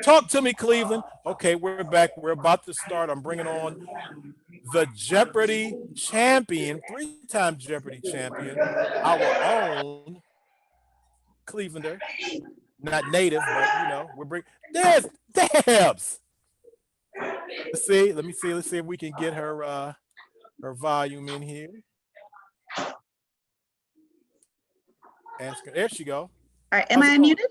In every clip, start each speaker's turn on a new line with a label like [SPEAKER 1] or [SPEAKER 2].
[SPEAKER 1] Talk to me, Cleveland. Okay, we're back. We're about to start. I'm bringing on the Jeopardy champion, three-time Jeopardy champion, our own Clevelander. Not native, but we're bringing. There's Dabs. Let's see. Let me see. Let's see if we can get her volume in here. Ask her. There she go.
[SPEAKER 2] All right, am
[SPEAKER 1] How's
[SPEAKER 2] I
[SPEAKER 1] it going?
[SPEAKER 2] unmuted?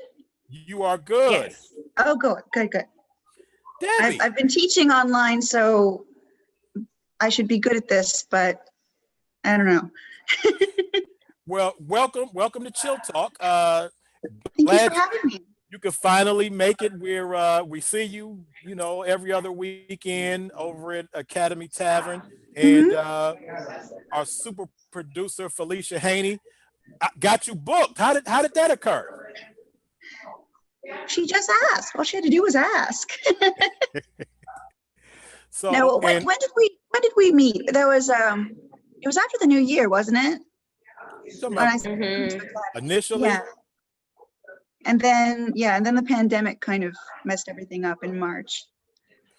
[SPEAKER 1] You are good.
[SPEAKER 3] Yes.
[SPEAKER 2] Oh, good.
[SPEAKER 1] Debbie.
[SPEAKER 2] I've been teaching online, so I should be good at this, but I don't know.
[SPEAKER 1] Well, welcome to Chill Talk.
[SPEAKER 2] Thank you
[SPEAKER 1] Glad
[SPEAKER 2] for having me.
[SPEAKER 1] you could finally make it. We see you, every other weekend over at Academy Tavern, and our super producer Felicia Haney got you booked. How did that occur?
[SPEAKER 2] She just asked. All she had to do was ask.
[SPEAKER 1] So
[SPEAKER 2] No, when did we meet? There was it was after the new year, wasn't it? When I
[SPEAKER 1] initially,
[SPEAKER 2] yeah. And then the pandemic kind of messed everything up in March.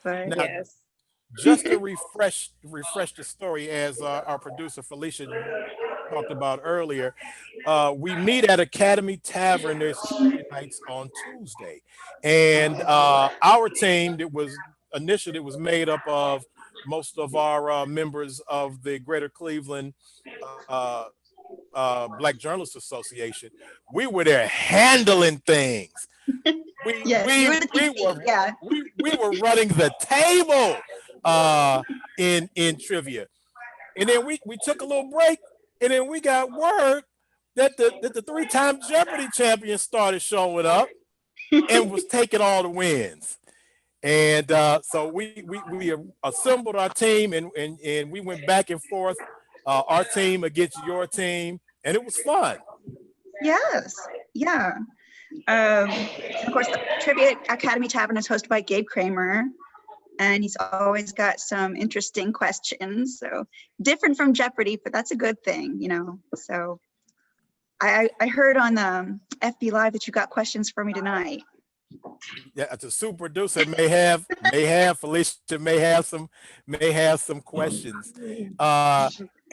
[SPEAKER 2] But
[SPEAKER 1] now,
[SPEAKER 3] Yes.
[SPEAKER 1] just to refresh the story, as our producer Felicia talked about earlier, we meet at Academy Tavern. There's Tuesday nights on Tuesday, and our team initially it was made up of most of our members of the Greater Cleveland Black Journalists Association. We were there handling things. We were running the table in trivia, and then we took a little break, and then we got word that the three-time Jeopardy champion started showing up and was taking all the wins. And so we assembled our team, and we went back and forth, our team against your team, and it was fun.
[SPEAKER 2] yes, yeah. Of course, the Trivia Academy Tavern is hosted by Gabe Kramer, and he's always got some interesting questions. So different from Jeopardy, but that's a good thing, So I heard on FB Live that you got questions for me tonight.
[SPEAKER 1] Yeah, the super producer may have Felicia may have some questions.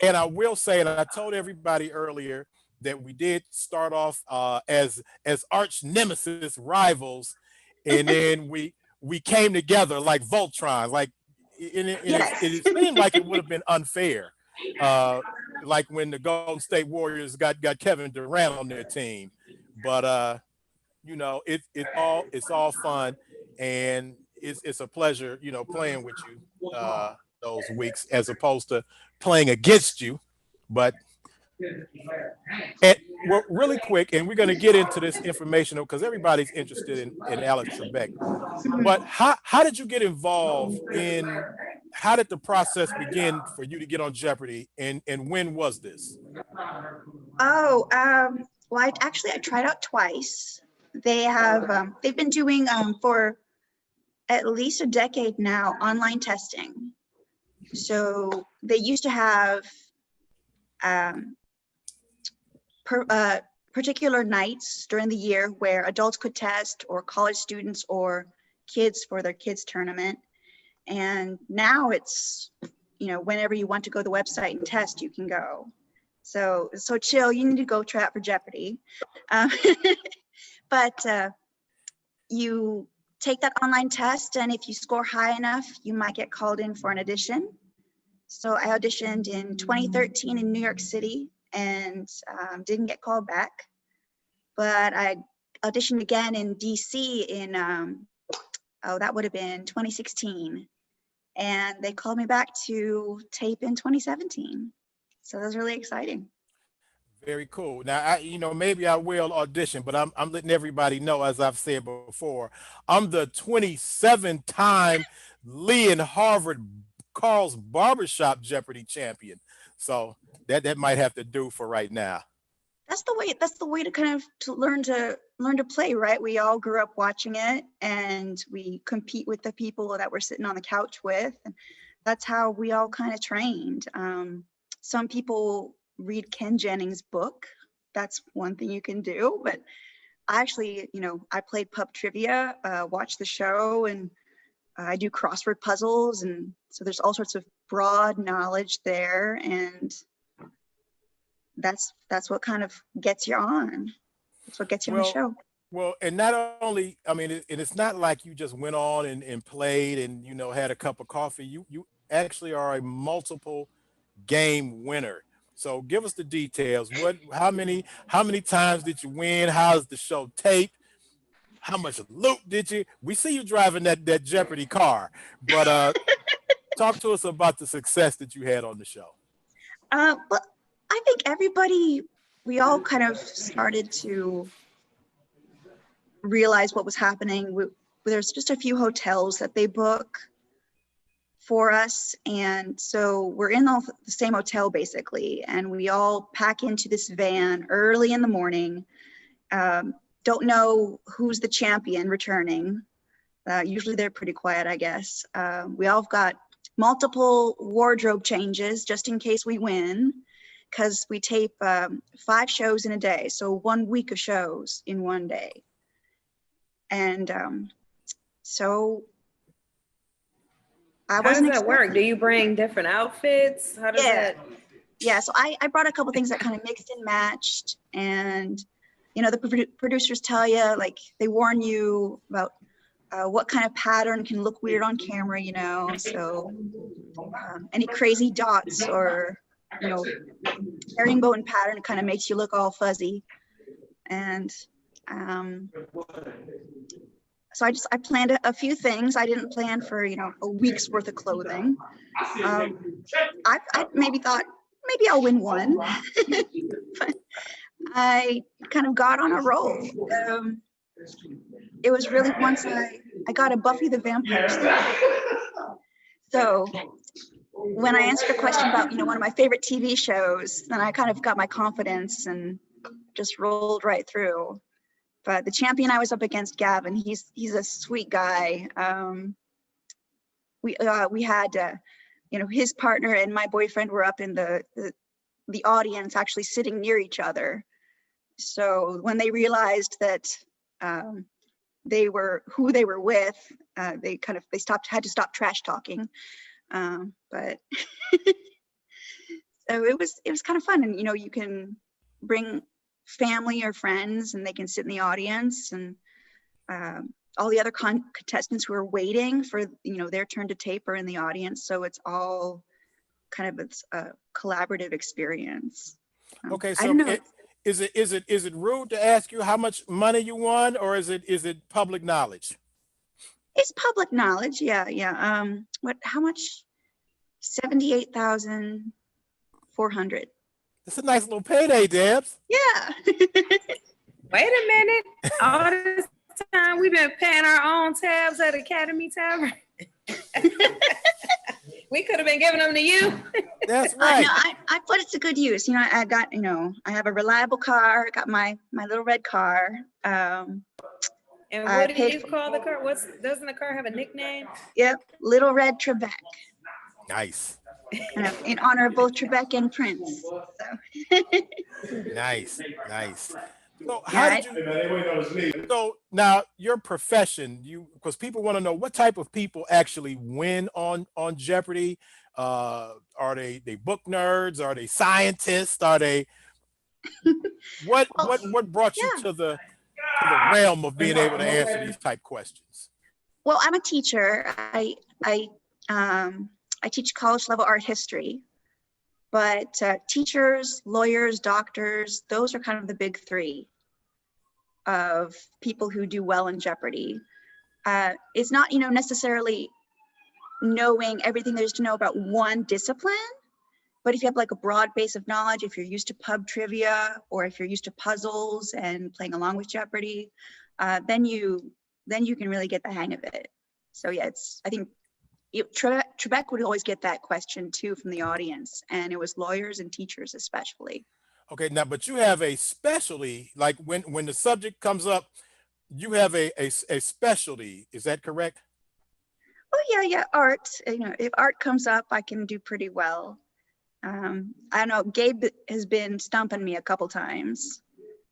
[SPEAKER 1] And I will say, and I told everybody earlier that we did start off as arch nemesis rivals, and then we came together like Voltron, like it seemed like it would have been unfair, like when the Golden State Warriors got Kevin Durant on their team, but it's all fun, and it's a pleasure, playing with you those weeks as opposed to playing against you. But well, really quick, and we're going to get into this informational because everybody's interested in Alex Trebek. But how did you get involved in? How did the process begin for you to get on Jeopardy, and when was this?
[SPEAKER 2] Oh, well, I tried out twice. They've been doing for at least a decade now online testing. So they used to have particular nights during the year where adults could test, or college students or kids for their kids tournament. And now it's, whenever you want to go to the website and test, you can go. So chill, you need to go try out for Jeopardy. But you take that online test, and if you score high enough, you might get called in for an audition. So I auditioned in 2013 in New York City and didn't get called back. But I auditioned again in DC in, that would have been 2016. And they called me back to tape in 2017. So that was really exciting.
[SPEAKER 1] Very cool. Now, maybe I will audition, but I'm letting everybody know, as I've said before, I'm the 27-time Lee and Harvard Carl's Barbershop Jeopardy champion. So that might have to do for right now.
[SPEAKER 2] That's the way to kind of learn to play, right? We all grew up watching it, and we compete with the people that we're sitting on the couch with. And that's how we all kind of trained. Some people read Ken Jennings' book. That's one thing you can do, but I actually, I played pub trivia, watched the show, and I do crossword puzzles. And so there's all sorts of broad knowledge there. And that's what kind of gets you on. That's what gets you on the
[SPEAKER 1] Well,
[SPEAKER 2] show.
[SPEAKER 1] well, and not only, I mean, and it's not like you just went on and played and had a cup of coffee. You actually are a multiple game winner. So give us the details. How many times did you win? How's the show taped? How much loot did you? We see you driving that Jeopardy car, but talk to us about the success that you had on the show.
[SPEAKER 2] But I think we all kind of started to realize what was happening. There's just a few hotels that they book for us, and so we're in the same hotel basically, and we all pack into this van early in the morning. Don't know who's the champion returning. Usually they're pretty quiet, I guess. We all got multiple wardrobe changes just in case we win, because we tape 5 shows in a day, so 1 week of shows in one day. And so I wasn't.
[SPEAKER 3] How does that work? Do you bring different outfits? How does that?
[SPEAKER 2] Yeah, so I brought a couple things that kind of mixed and matched, and the producers tell you, like, they warn you about what kind of pattern can look weird on camera, so any crazy dots or herringbone pattern kind of makes you look all fuzzy. And so I planned a few things. I didn't plan for a week's worth of clothing. I maybe thought maybe I'll win one, but I kind of got on a roll. It was really once I got a Buffy the Vampire Slayer. So when I answered a question about one of my favorite TV shows, then I kind of got my confidence and just rolled right through. But the champion I was up against, Gavin, he's a sweet guy. We had his partner and my boyfriend were up in the audience, actually sitting near each other. So when they realized that they were who they were with, they had to stop trash talking. But so it was kind of fun, and you can bring family or friends, and they can sit in the audience, and all the other contestants who are waiting for their turn to tape are in the audience. So it's all kind of a collaborative experience.
[SPEAKER 1] Okay,
[SPEAKER 2] I
[SPEAKER 1] so
[SPEAKER 2] don't know.
[SPEAKER 1] is it rude to ask you how much money you won, or is it public knowledge?
[SPEAKER 2] It's public knowledge. Yeah. How much? 78,400.
[SPEAKER 1] It's a nice little payday, Debs.
[SPEAKER 2] Yeah.
[SPEAKER 3] Wait a minute. All this time we've been paying our own tabs at Academy Tavern. We could have been giving them to you.
[SPEAKER 1] That's right.
[SPEAKER 2] No, I put it to good use. I got, I have a reliable car. I got my little red car.
[SPEAKER 3] And what do you call the car? Doesn't the car have a nickname?
[SPEAKER 2] Yep, Little Red Trebek.
[SPEAKER 1] Nice.
[SPEAKER 2] In honor of both Trebek and Prince. So.
[SPEAKER 1] Nice. So so now your profession, because people want to know what type of people actually win on Jeopardy. Are they book nerds? Are they scientists? Are they what brought you to the realm of being able to answer these type questions?
[SPEAKER 2] Well, I'm a teacher. I teach college level art history, but teachers, lawyers, doctors, those are kind of the big 3 of people who do well in Jeopardy. It's not, necessarily knowing everything there is to know about one discipline, but if you have like a broad base of knowledge, if you're used to pub trivia, or if you're used to puzzles and playing along with Jeopardy, then you can really get the hang of it. So yeah, I think Trebek would always get that question too from the audience, and it was lawyers and teachers especially.
[SPEAKER 1] Okay, now, but you have a specialty, like when the subject comes up, you have a specialty. Is that correct?
[SPEAKER 2] Oh yeah, art. If art comes up, I can do pretty well. I don't know. Gabe has been stumping me a couple times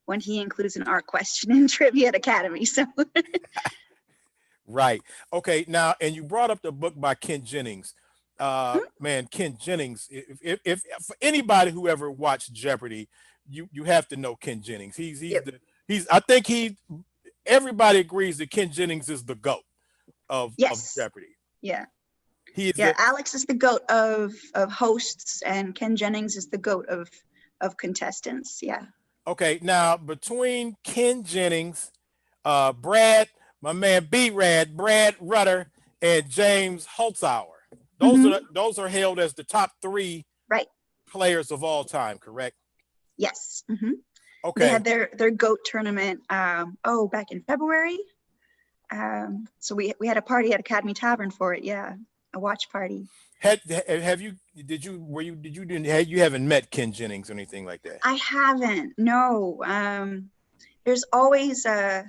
[SPEAKER 2] when he includes an art question in Trivia at Academy. So
[SPEAKER 1] Right. Okay. Now, and you brought up the book by Ken Jennings. Man, Ken Jennings. If for anybody who ever watched Jeopardy, you have to know Ken Jennings.
[SPEAKER 2] Yep.
[SPEAKER 1] I think everybody agrees that Ken Jennings is the GOAT of
[SPEAKER 2] yes,
[SPEAKER 1] Jeopardy.
[SPEAKER 2] yeah,
[SPEAKER 1] He is.
[SPEAKER 2] yeah. Alex is the GOAT of hosts, and Ken Jennings is the GOAT of contestants. Yeah.
[SPEAKER 1] Okay. Now, between Ken Jennings, Brad, my man B-Rad, Brad Rutter, and James Holzhauer. Those are held as the top 3
[SPEAKER 2] right
[SPEAKER 1] players of all time, correct?
[SPEAKER 2] Yes.
[SPEAKER 1] Okay.
[SPEAKER 2] They had their GOAT tournament back in February. So we had a party at Academy Tavern for it. Yeah, a watch party.
[SPEAKER 1] You haven't met Ken Jennings or anything like that?
[SPEAKER 2] I haven't. No. There's always a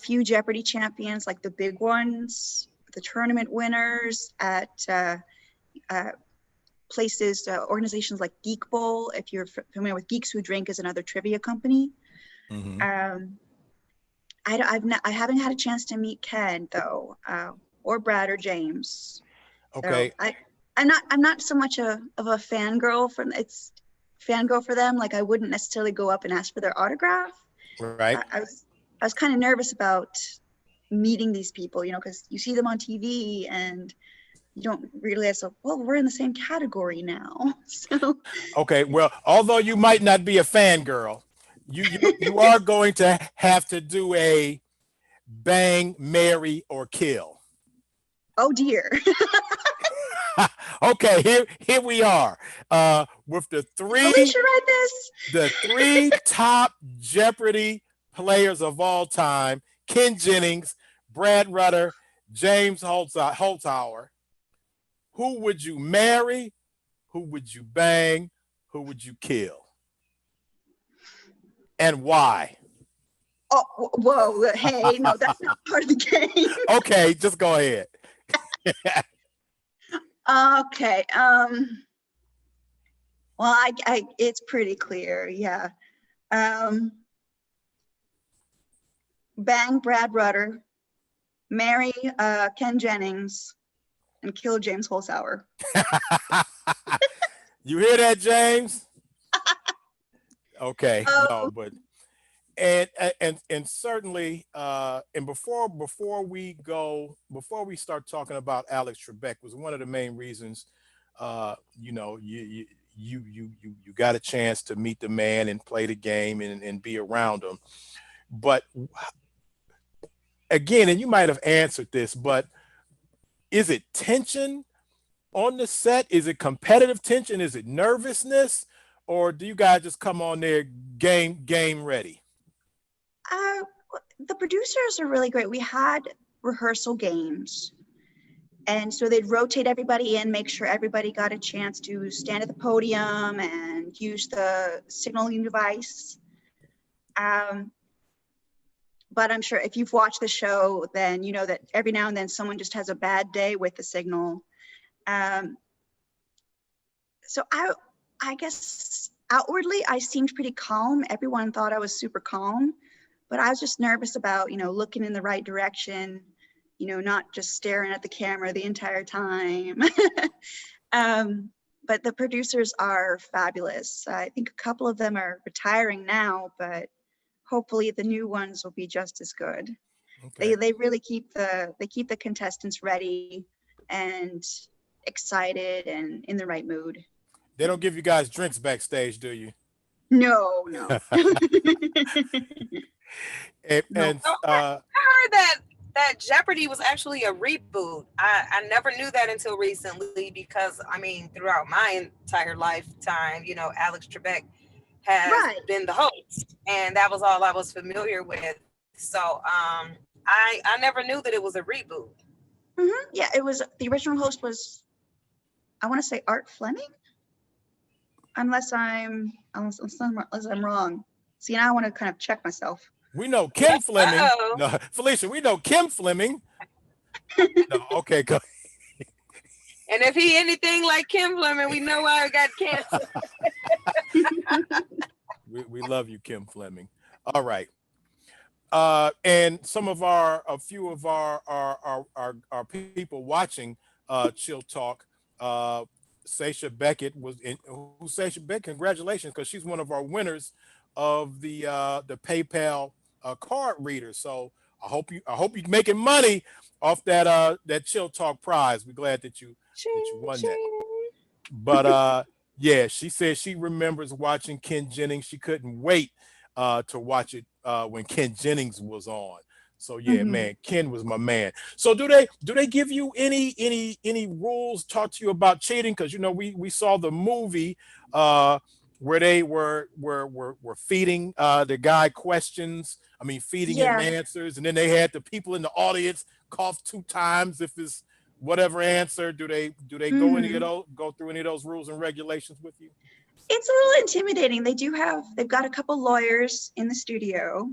[SPEAKER 2] few Jeopardy champions, like the big ones, the tournament winners at places, organizations like Geek Bowl. If you're familiar with Geeks Who Drink, is another trivia company. I haven't had a chance to meet Ken though, or Brad or James.
[SPEAKER 1] Okay.
[SPEAKER 2] So I'm not so much of a fangirl for them. Like I wouldn't necessarily go up and ask for their autograph.
[SPEAKER 1] Right.
[SPEAKER 2] I was kind of nervous about meeting these people, because you see them on TV and you don't realize, well, we're in the same category now. So
[SPEAKER 1] okay. Well, although you might not be a fangirl, you are going to have to do a bang, marry, or kill.
[SPEAKER 2] Oh dear.
[SPEAKER 1] Okay, here we are. With the 3
[SPEAKER 2] We should write this.
[SPEAKER 1] The 3 top Jeopardy players of all time: Ken Jennings, Brad Rutter, James Holzhauer. Who would you marry? Who would you bang? Who would you kill? And why?
[SPEAKER 2] Oh, whoa. Hey, no, that's not part of the game.
[SPEAKER 1] Okay, just go ahead.
[SPEAKER 2] Okay. Well, I it's pretty clear. Yeah. Bang Brad Rutter, marry Ken Jennings, and kill James Holzhauer.
[SPEAKER 1] You hear that, James? Okay, no, but and certainly and before we start talking about Alex Trebek, was one of the main reasons you got a chance to meet the man and play the game and be around him. But again, and you might have answered this, but is it tension on the set? Is it competitive tension? Is it nervousness? Or do you guys just come on there game ready?
[SPEAKER 2] The producers are really great. We had rehearsal games. And so they'd rotate everybody in, make sure everybody got a chance to stand at the podium and use the signaling device. But I'm sure if you've watched the show, then you know that every now and then someone just has a bad day with the signal. So I guess outwardly I seemed pretty calm. Everyone thought I was super calm, but I was just nervous about, looking in the right direction, not just staring at the camera the entire time. But the producers are fabulous. I think a couple of them are retiring now, but hopefully the new ones will be just as good. Okay. They really keep the contestants ready and excited and in the right mood.
[SPEAKER 1] They don't give you guys drinks backstage, do you?
[SPEAKER 2] No.
[SPEAKER 1] And
[SPEAKER 3] I heard that Jeopardy was actually a reboot. I never knew that until recently because, throughout my entire lifetime, Alex Trebek has been the host, and that was all I was familiar with. So I never knew that it was a reboot.
[SPEAKER 2] Mm-hmm. Yeah, it was. The original host was, I want to say, Art Fleming, unless I'm wrong. See, now I want to kind of check myself.
[SPEAKER 1] We know Kim Fleming. No, Felicia, we know Kim Fleming. No, okay, go.
[SPEAKER 3] And if he anything like Kim Fleming, we know why I got cancer.
[SPEAKER 1] We love you, Kim Fleming. All right. And some of a few of our people watching Chill Talk, uh, Sasha Beckett who Sasha Beckett, congratulations, because she's one of our winners of the PayPal card reader. So I hope you're making money off that Chill Talk prize. We're glad that you
[SPEAKER 3] Ching,
[SPEAKER 1] won that.
[SPEAKER 3] ching.
[SPEAKER 1] But yeah, she said she remembers watching Ken Jennings. She couldn't wait to watch it when Ken Jennings was on. So yeah,
[SPEAKER 2] Mhm.
[SPEAKER 1] man, Ken was my man. So do they give you any rules, talk to you about cheating? Because we saw the movie where they were feeding the guy questions. I mean, feeding him
[SPEAKER 2] Yeah.
[SPEAKER 1] answers, and then they had the people in the audience cough 2 times if it's whatever answer. Do they
[SPEAKER 2] Mhm.
[SPEAKER 1] go through any of those rules and regulations with you?
[SPEAKER 2] It's a little intimidating. They've got a couple lawyers in the studio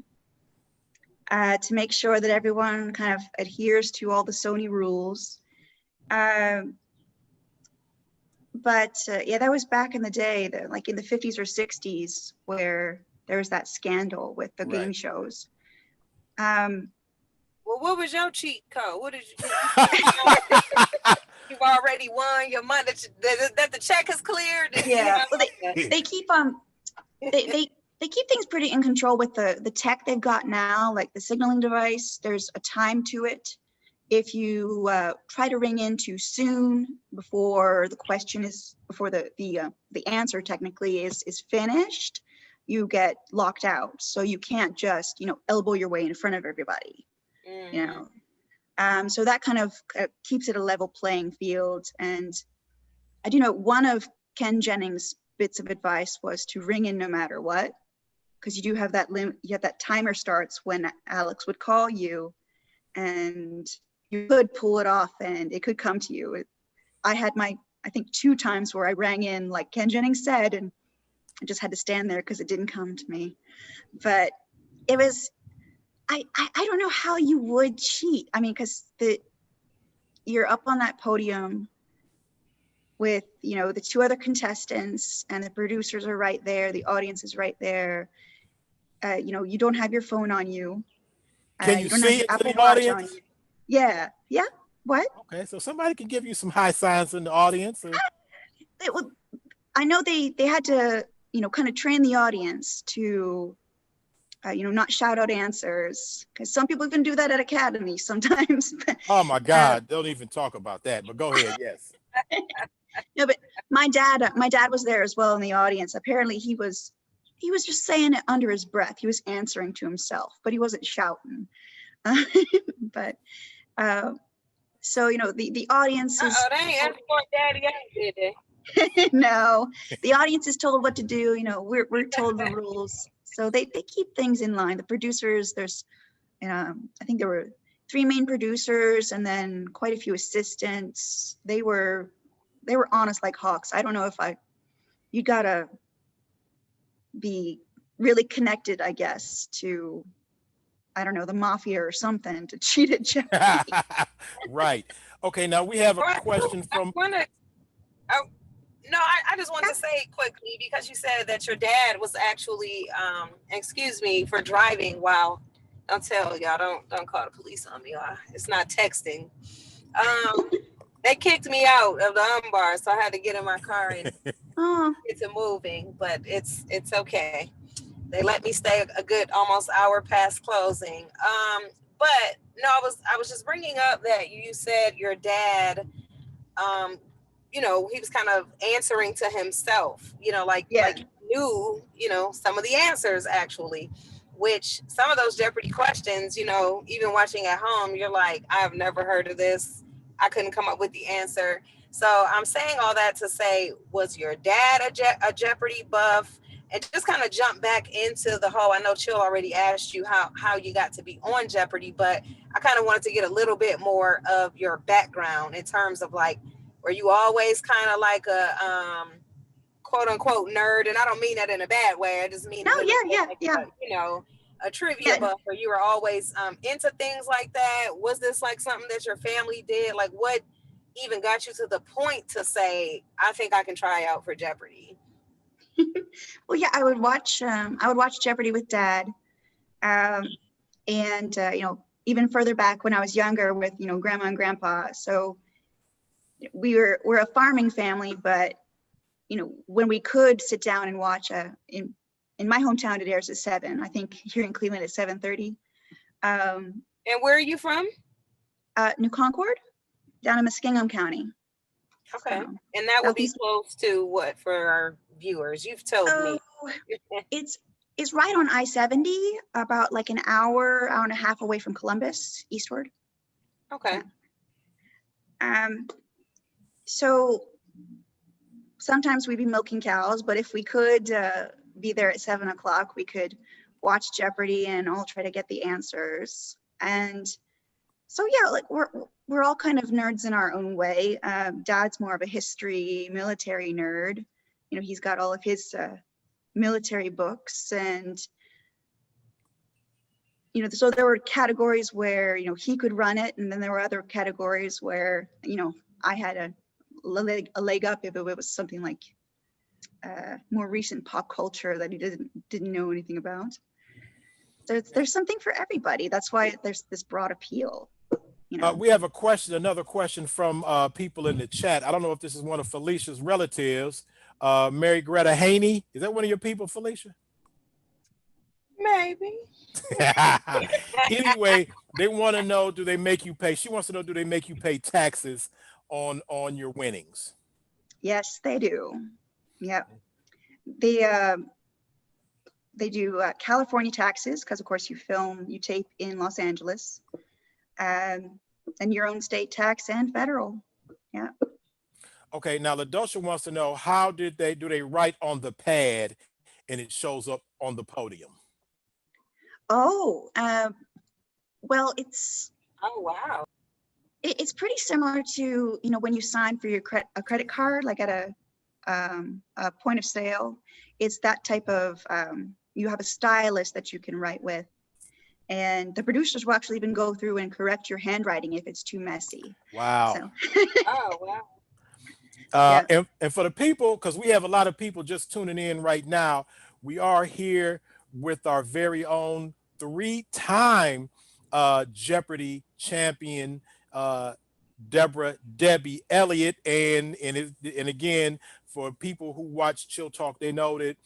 [SPEAKER 2] to make sure that everyone kind of adheres to all the Sony rules. But yeah, that was back in the day, like in the 50s or 60s, where there was that scandal with the game
[SPEAKER 1] Right.
[SPEAKER 2] shows. Um,
[SPEAKER 3] Well, what was your cheat code? What did you've already won your money that the check is cleared?
[SPEAKER 2] yeah, well, they keep they keep things pretty in control with the tech they've got now, like the signaling device. There's a time to it. If you try to ring in too soon before the answer technically is finished, you get locked out. So you can't just elbow your way in front of everybody. You know, so that kind of keeps it a level playing field. And I do know one of Ken Jennings' bits of advice was to ring in no matter what, because you do have that timer starts when Alex would call you, and you could pull it off and it could come to you. I had I think 2 times where I rang in like Ken Jennings said, and I just had to stand there because it didn't come to me. But it was, I don't know how you would cheat. I mean, because you're up on that podium with, the 2 other contestants, and the producers are right there. The audience is right there. You don't have your phone on you.
[SPEAKER 1] Can you
[SPEAKER 2] You don't have
[SPEAKER 1] see
[SPEAKER 2] your
[SPEAKER 1] into
[SPEAKER 2] Apple
[SPEAKER 1] the
[SPEAKER 2] Watch on
[SPEAKER 1] audience?
[SPEAKER 2] you. Yeah. Yeah. What?
[SPEAKER 1] Okay, so somebody can give you some high signs in the audience.
[SPEAKER 2] It would, I know they had to, kind of train the audience to, not shout out answers, because some people even do that at Academy sometimes.
[SPEAKER 1] Oh my
[SPEAKER 2] uh,
[SPEAKER 1] God, don't even talk about that. But go ahead. Yes.
[SPEAKER 2] no, but my dad was there as well in the audience. Apparently he was just saying it under his breath. He was answering to himself, but he wasn't shouting. But so the audience is
[SPEAKER 3] They ain't asked for daddy out, did they?
[SPEAKER 2] no, the audience is told what to do. We're told the rules, so they keep things in line. The producers, there's I think there were 3 main producers and then quite a few assistants. They were honest like hawks. I don't know if you gotta be really connected, I guess, to, I don't know, the mafia or something to cheat at Jeopardy.
[SPEAKER 1] Right. Okay, now we have a
[SPEAKER 3] Right.
[SPEAKER 1] question
[SPEAKER 3] I
[SPEAKER 1] from
[SPEAKER 3] wanna, oh, no, I just want to say quickly, because you said that your dad was actually, excuse me for driving while, don't tell y'all, don't call the police on me. It's not texting. They kicked me out of the bar, so I had to get in my car and
[SPEAKER 2] Oh,
[SPEAKER 3] get to moving, but it's okay. They let me stay a good almost hour past closing. But no, I was just bringing up that you said your dad, he was kind of answering to himself,
[SPEAKER 2] yeah.
[SPEAKER 3] like knew, some of the answers actually, which some of those Jeopardy questions, even watching at home, you're like, I've never heard of this. I couldn't come up with the answer. So I'm saying all that to say, was your dad a Jeopardy buff? And just kind of jump back into the whole, I know Chill already asked you how you got to be on Jeopardy, but I kind of wanted to get a little bit more of your background in terms of like, were you always kind of like a quote unquote nerd? And I don't mean that in a bad way. I just mean
[SPEAKER 2] No,
[SPEAKER 3] it in a way
[SPEAKER 2] yeah,
[SPEAKER 3] like
[SPEAKER 2] yeah,
[SPEAKER 3] a trivia
[SPEAKER 2] yeah.
[SPEAKER 3] buff, or you were always into things like that. Was this like something that your family did? Like, what even got you to the point to say, I think I can try out for Jeopardy?
[SPEAKER 2] Well, yeah, I would watch Jeopardy with Dad. And even further back when I was younger with, Grandma and Grandpa. So we're a farming family, but, when we could sit down and watch in my hometown, it airs at 7. I think here in Cleveland at 7:30.
[SPEAKER 3] And where are you from?
[SPEAKER 2] New Concord, down in Muskingum County.
[SPEAKER 3] Okay.
[SPEAKER 2] So,
[SPEAKER 3] And that would be
[SPEAKER 2] southeast.
[SPEAKER 3] close to what for our viewers? You've told me.
[SPEAKER 2] It's right on I-70, about like an hour and a half away from Columbus, eastward.
[SPEAKER 3] Okay.
[SPEAKER 2] So sometimes we'd be milking cows, but if we could be there at 7 o'clock, we could watch Jeopardy and all try to get the answers. And so, yeah, like we're all kind of nerds in our own way. Dad's more of a history, military nerd. He's got all of his military books, and so there were categories where he could run it, and then there were other categories where I had a leg up if it was something like more recent pop culture that he didn't know anything about. There's something for everybody. That's why there's this broad appeal.
[SPEAKER 1] We have another question from people in the chat. I don't know if this is one of Felicia's relatives. Mary Greta Haney. Is that one of your people, Felicia?
[SPEAKER 3] Maybe.
[SPEAKER 1] Anyway, they want to know, do they make you pay? She wants to know, do they make you pay taxes on your winnings?
[SPEAKER 2] Yes, they do. Yep. They do California taxes because, of course, you tape in Los Angeles, and your own state tax and federal. Yeah.
[SPEAKER 1] Okay. Now, LaDosha wants to know, how do they write on the pad and it shows up on the podium?
[SPEAKER 2] Oh, well, it's.
[SPEAKER 3] Oh, wow.
[SPEAKER 2] It's pretty similar to, when you sign for a credit card, like at a point of sale. It's that type of, you have a stylist that you can write with. And the producers will actually even go through and correct your handwriting if it's too messy.
[SPEAKER 1] Wow.
[SPEAKER 2] So.
[SPEAKER 3] Oh, wow.
[SPEAKER 2] Yeah.
[SPEAKER 1] And for the people, because we have a lot of people just tuning in right now, we are here with our very own 3-time Jeopardy champion, Debbie Elliot, and again, for people who watch Chill Talk, they know that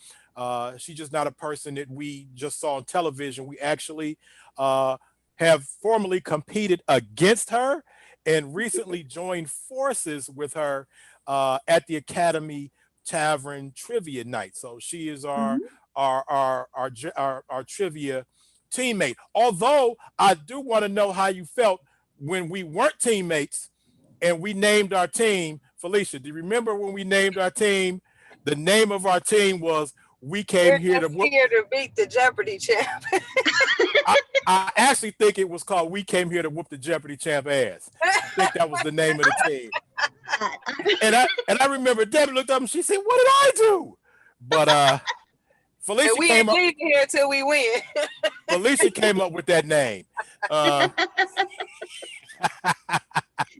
[SPEAKER 1] she's just not a person that we just saw on television. We actually have formally competed against her and recently joined forces with her at the Academy Tavern Trivia Night. So she is our trivia teammate. Although I do want to know how you felt when we weren't teammates and we named our team. Felicia, do you remember when we named our team? The name of our team was "We Came Here to
[SPEAKER 3] Beat the Jeopardy Champ."
[SPEAKER 1] I actually think it was called "We Came Here to Whoop the Jeopardy Champ Ass." I think that was the name of the team. And I remember Debbie looked up and she said, "What did I do?" But Felicia
[SPEAKER 3] we
[SPEAKER 1] came
[SPEAKER 3] ain't leaving here till we win.
[SPEAKER 1] Felicia came up with that name.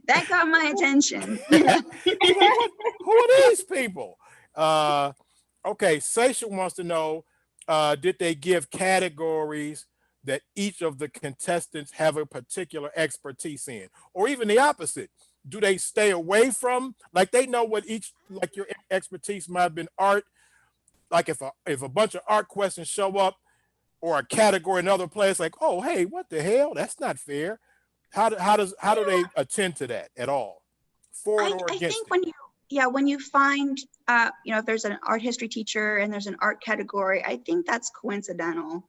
[SPEAKER 2] That got my attention.
[SPEAKER 1] Who are these people? Okay, Seisha wants to know, did they give categories that each of the contestants have a particular expertise in? Or even the opposite, do they stay away from, like they know what each, like your expertise might have been art, like if a bunch of art questions show up or a category in another place, like, oh, hey, what the hell? That's not fair. How do they attend to that at all? Forward or against?
[SPEAKER 2] I think when you find, if there's an art history teacher and there's an art category, I think that's coincidental.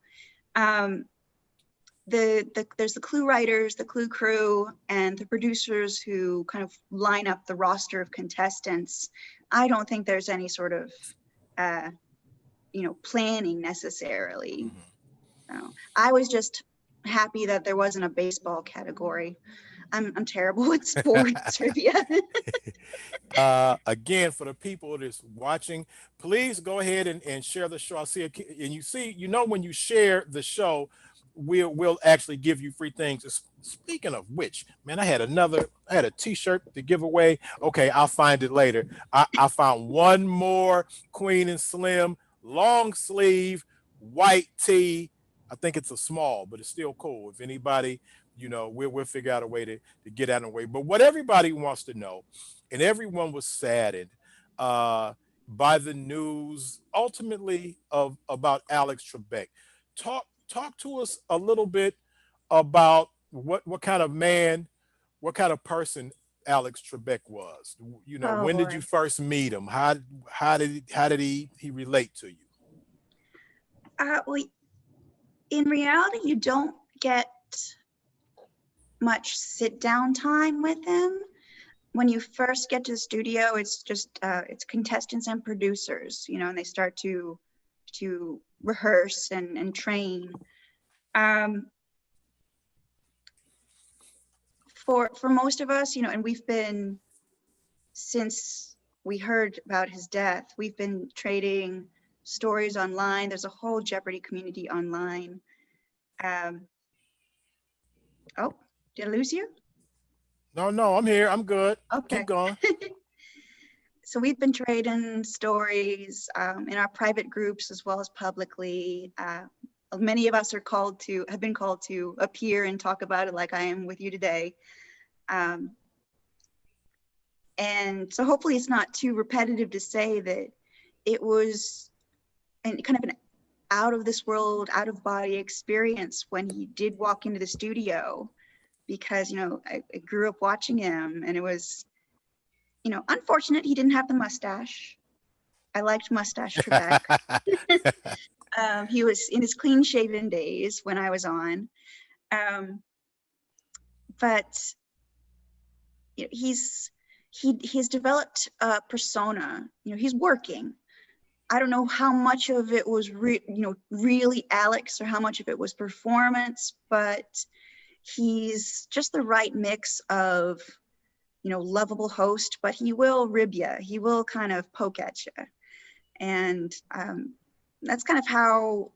[SPEAKER 2] There's the clue writers, the clue crew, and the producers who kind of line up the roster of contestants. I don't think there's any sort of, planning necessarily. So I was just happy that there wasn't a baseball category. I'm terrible at sports trivia.
[SPEAKER 1] Again, for the people that's watching, please go ahead and share the show. I see, and when you share the show, we'll actually give you free things. Speaking of which, man, I had a t-shirt to give away. Okay, I'll find it later. I found one more Queen and Slim long sleeve white tee. I think it's a small, but it's still cool. If anybody, we'll figure out a way to get out of the way. But what everybody wants to know, and everyone was saddened by the news ultimately about Alex Trebek. Talk to us a little bit about what kind of man, what kind of person Alex Trebek was.
[SPEAKER 2] Oh,
[SPEAKER 1] When did you
[SPEAKER 2] Lord.
[SPEAKER 1] first meet him? How did he relate to you?
[SPEAKER 2] Well, in reality, you don't get much sit down time with him. When you first get to the studio, it's just it's contestants and producers, and they start to rehearse and train. For most of us, and we've been, since we heard about his death, we've been trading stories online. There's a whole Jeopardy community online. Oh, did I lose you?
[SPEAKER 1] No, I'm here. I'm good.
[SPEAKER 2] Okay.
[SPEAKER 1] Keep going.
[SPEAKER 2] So we've been trading stories in our private groups as well as publicly. Many of us have been called to appear and talk about it like I am with you today. And so hopefully it's not too repetitive to say that it was kind of an out of this world, out of body experience when he did walk into the studio, because, I grew up watching him, and it was, unfortunate he didn't have the mustache. I liked Mustache Trebek. He was in his clean shaven days when I was on. But he's developed a persona. He's working. I don't know how much of it was really Alex or how much of it was performance, but he's just the right mix of lovable host, but he will rib you. He will kind of poke at you. And that's kind of how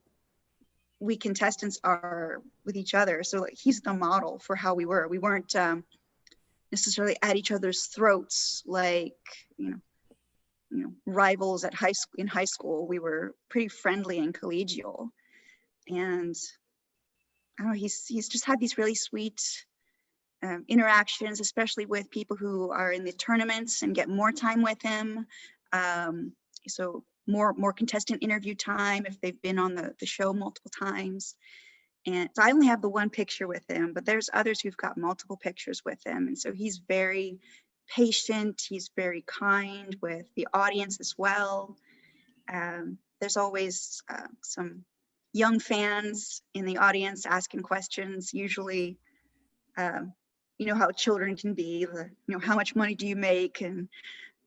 [SPEAKER 2] we contestants are with each other. So he's the model for how we were. We weren't necessarily at each other's throats like, rivals at in high school. We were pretty friendly and collegial. And I don't know, he's just had these really sweet interactions, especially with people who are in the tournaments and get more time with him. So more contestant interview time if they've been on the show multiple times. And so I only have the one picture with him, but there's others who've got multiple pictures with him. And so he's very patient. He's very kind with the audience as well. There's always some young fans in the audience asking questions. Usually, how children can be, how much money do you make, and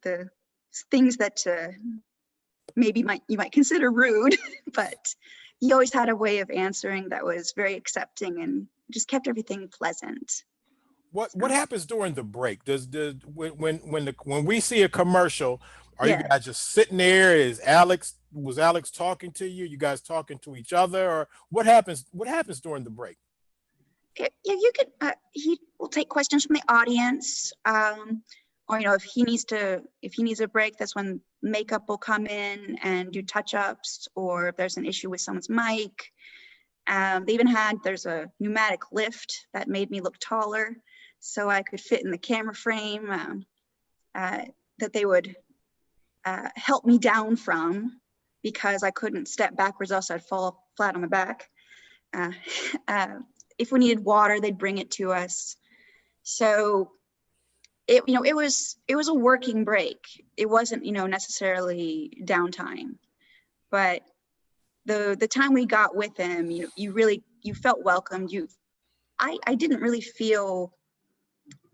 [SPEAKER 2] the things that maybe you might consider rude, but he always had a way of answering that was very accepting and just kept everything pleasant.
[SPEAKER 1] What happens during the break? When we see a commercial, are you guys just sitting there? Was Alex talking to you? You guys talking to each other, or what happens? What happens during the break?
[SPEAKER 2] Yeah, you could. He will take questions from the audience, or if he needs a break, that's when makeup will come in and do touch-ups, or if there's an issue with someone's mic. There's a pneumatic lift that made me look taller, so I could fit in the camera frame that they would help me down from, because I couldn't step backwards, else I'd fall flat on my back. If we needed water, they'd bring it to us. So it was a working break. It wasn't, necessarily downtime, but the time we got with him, you felt welcomed. I didn't really feel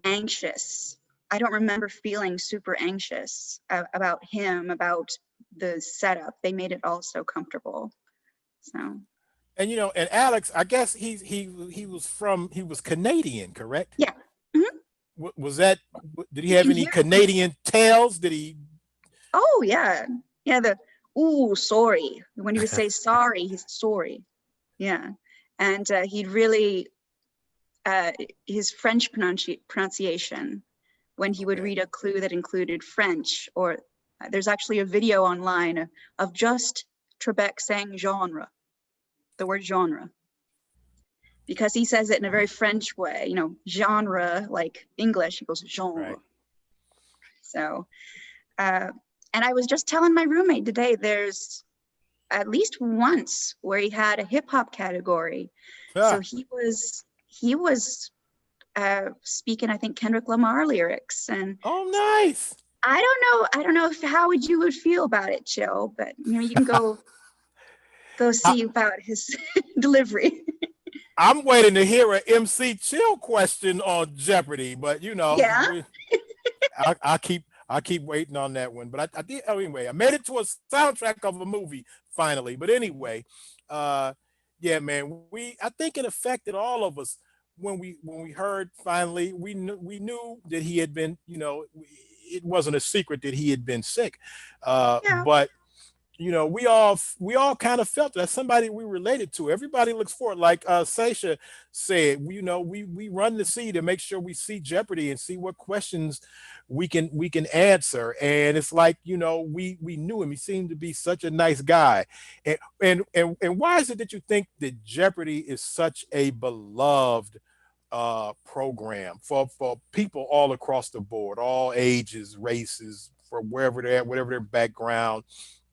[SPEAKER 2] anxious. I don't remember feeling super anxious about him, about the setup. They made it all so comfortable. So.
[SPEAKER 1] And and Alex, I guess he was Canadian, correct?
[SPEAKER 2] Yeah. Mm-hmm.
[SPEAKER 1] Was that? Did he have any Canadian tales? Did he?
[SPEAKER 2] Oh yeah, sorry. When he would say sorry, he's sorry. Yeah, And he'd really, his French pronunciation, when he would read a clue that included French, or there's actually a video online of just Trebek saying genre, the word genre, because he says it in a very French way, you know, genre, like English, he goes genre.
[SPEAKER 1] Right.
[SPEAKER 2] So, and I was just telling my roommate today, there's at least once where he had a hip hop category. So he was speaking, I think, Kendrick Lamar lyrics. And
[SPEAKER 1] oh, nice.
[SPEAKER 2] I don't know if how you would feel about it, Chill, but you know, you can go see about his delivery.
[SPEAKER 1] I'm waiting to hear an MC Chill question on Jeopardy, but you know,
[SPEAKER 2] Yeah.
[SPEAKER 1] I keep waiting on that one. But I did anyway. I made it to a soundtrack of a movie finally. But anyway, yeah, man, I think it affected all of us when we heard finally. We knew that he had been, you know, it wasn't a secret that he had been sick,
[SPEAKER 2] Yeah.
[SPEAKER 1] but you know, we all kind of felt that somebody we related to. Everybody looks forward, like Sasha said, you know, we run to see to make sure we see Jeopardy and see what questions we can answer. And it's like, you know, we knew him. He seemed to be such a nice guy. And why is it that you think that Jeopardy is such a beloved program for people all across the board, all ages, races, for wherever they're at, whatever their background?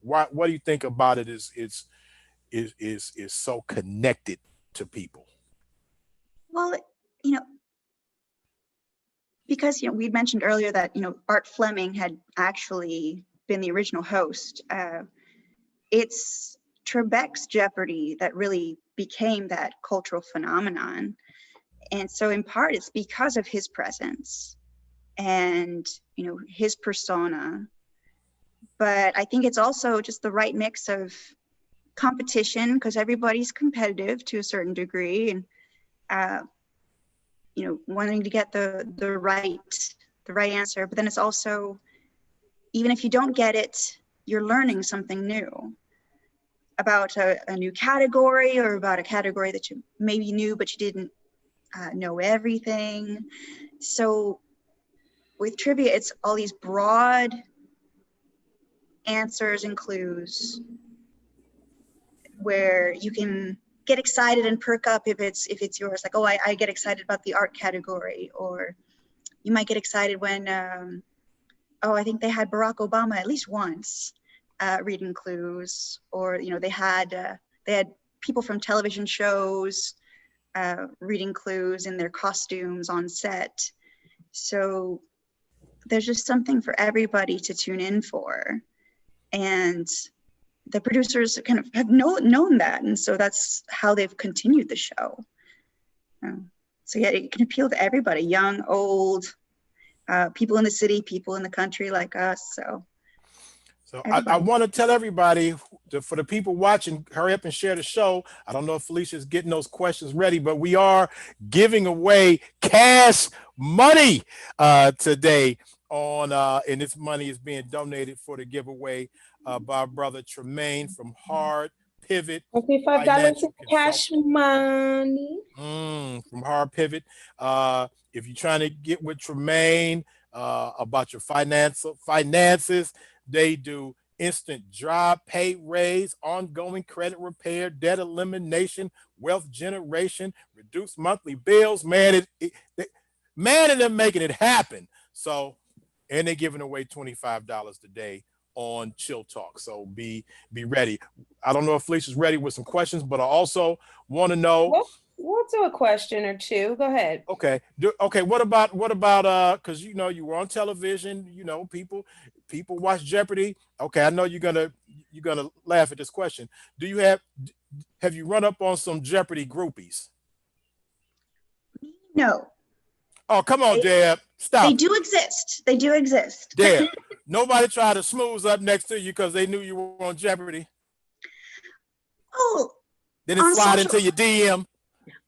[SPEAKER 1] What do you think about it is so connected to people?
[SPEAKER 2] Well, you know, because, you know, we mentioned earlier that, you know, Art Fleming had actually been the original host. It's Trebek's Jeopardy that really became that cultural phenomenon. And so in part, it's because of his presence and, you know, his persona. But I think it's also just the right mix of competition, because everybody's competitive to a certain degree, and you know, wanting to get the right answer. But then it's also, even if you don't get it, you're learning something new about a new category, or about a category that you maybe knew but you didn't know everything. So with trivia, it's all these broad answers and clues where you can get excited and perk up if it's yours. Like, oh, I get excited about the art category. Or you might get excited when oh, I think they had Barack Obama at least once reading clues. Or, you know, they had people from television shows reading clues in their costumes on set. So there's just something for everybody to tune in for. And the producers kind of have known that. And so that's how they've continued the show. So yeah, it can appeal to everybody, young, old, people in the city, people in the country like us. So
[SPEAKER 1] I want to tell everybody, for the people watching, hurry up and share the show. I don't know if Felicia's getting those questions ready, but we are giving away cash money today on, and this money is being donated for the giveaway by our brother Tremaine from Hard Pivot.
[SPEAKER 4] $55 cash money.
[SPEAKER 1] From Hard Pivot. If you're trying to get with Tremaine about your finances, they do instant job pay raise, ongoing credit repair, debt elimination, wealth generation, reduced monthly bills. Man, and they're making it happen. So, and they're giving away $25 today on Chill Talk. So be ready. I don't know if Felicia's ready with some questions, but I also want to know.
[SPEAKER 4] We'll do a question or two. Go ahead.
[SPEAKER 1] Okay. Okay. What about because you know you were on television, you know, people watch Jeopardy. Okay, I know you're gonna laugh at this question. Have you run up on some Jeopardy groupies?
[SPEAKER 2] no.
[SPEAKER 1] Oh, come on, Deb. Stop.
[SPEAKER 2] They do exist. They do exist.
[SPEAKER 1] Deb, nobody tried to smooth up next to you because they knew you were on Jeopardy.
[SPEAKER 2] Oh,
[SPEAKER 1] Then it slide into your DM.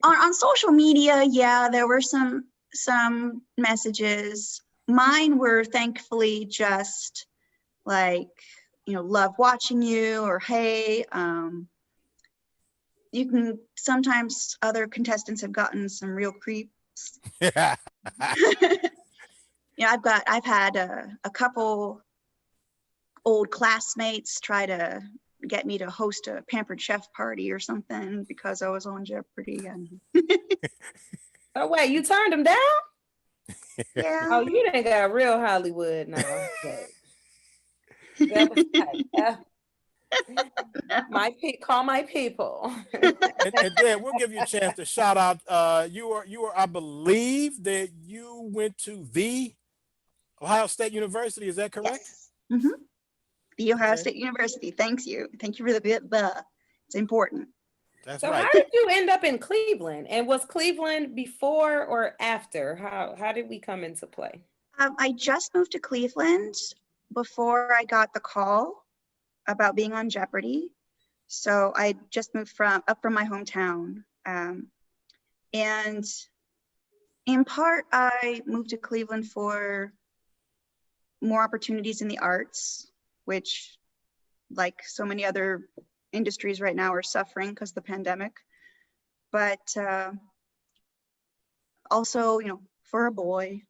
[SPEAKER 2] On social media, yeah, there were some messages. Mine were thankfully just like, you know, love watching you, or hey, you can, sometimes other contestants have gotten some real creeps.
[SPEAKER 1] Yeah.
[SPEAKER 2] Yeah, I've had a couple old classmates try to get me to host a pampered chef party or something because I was on Jeopardy. And
[SPEAKER 4] Oh wait, you turned them down?
[SPEAKER 2] yeah,
[SPEAKER 4] Oh, you done got real Hollywood now. That was tight. Call my people.
[SPEAKER 1] And then we'll give you a chance to shout out. You are, I believe that you went to the Ohio State University. Is that correct?
[SPEAKER 2] yes. Mhm. The Ohio
[SPEAKER 1] Okay.
[SPEAKER 2] State University. Thank you for the bit. It's important.
[SPEAKER 1] That's
[SPEAKER 4] So
[SPEAKER 1] right.
[SPEAKER 4] how did you end up in Cleveland? And was Cleveland before or after? How did we come into play?
[SPEAKER 2] I just moved to Cleveland before I got the call about being on Jeopardy. So I just moved up from my hometown. And in part, I moved to Cleveland for more opportunities in the arts, which, like so many other industries right now, are suffering because of the pandemic. But also, for a boy.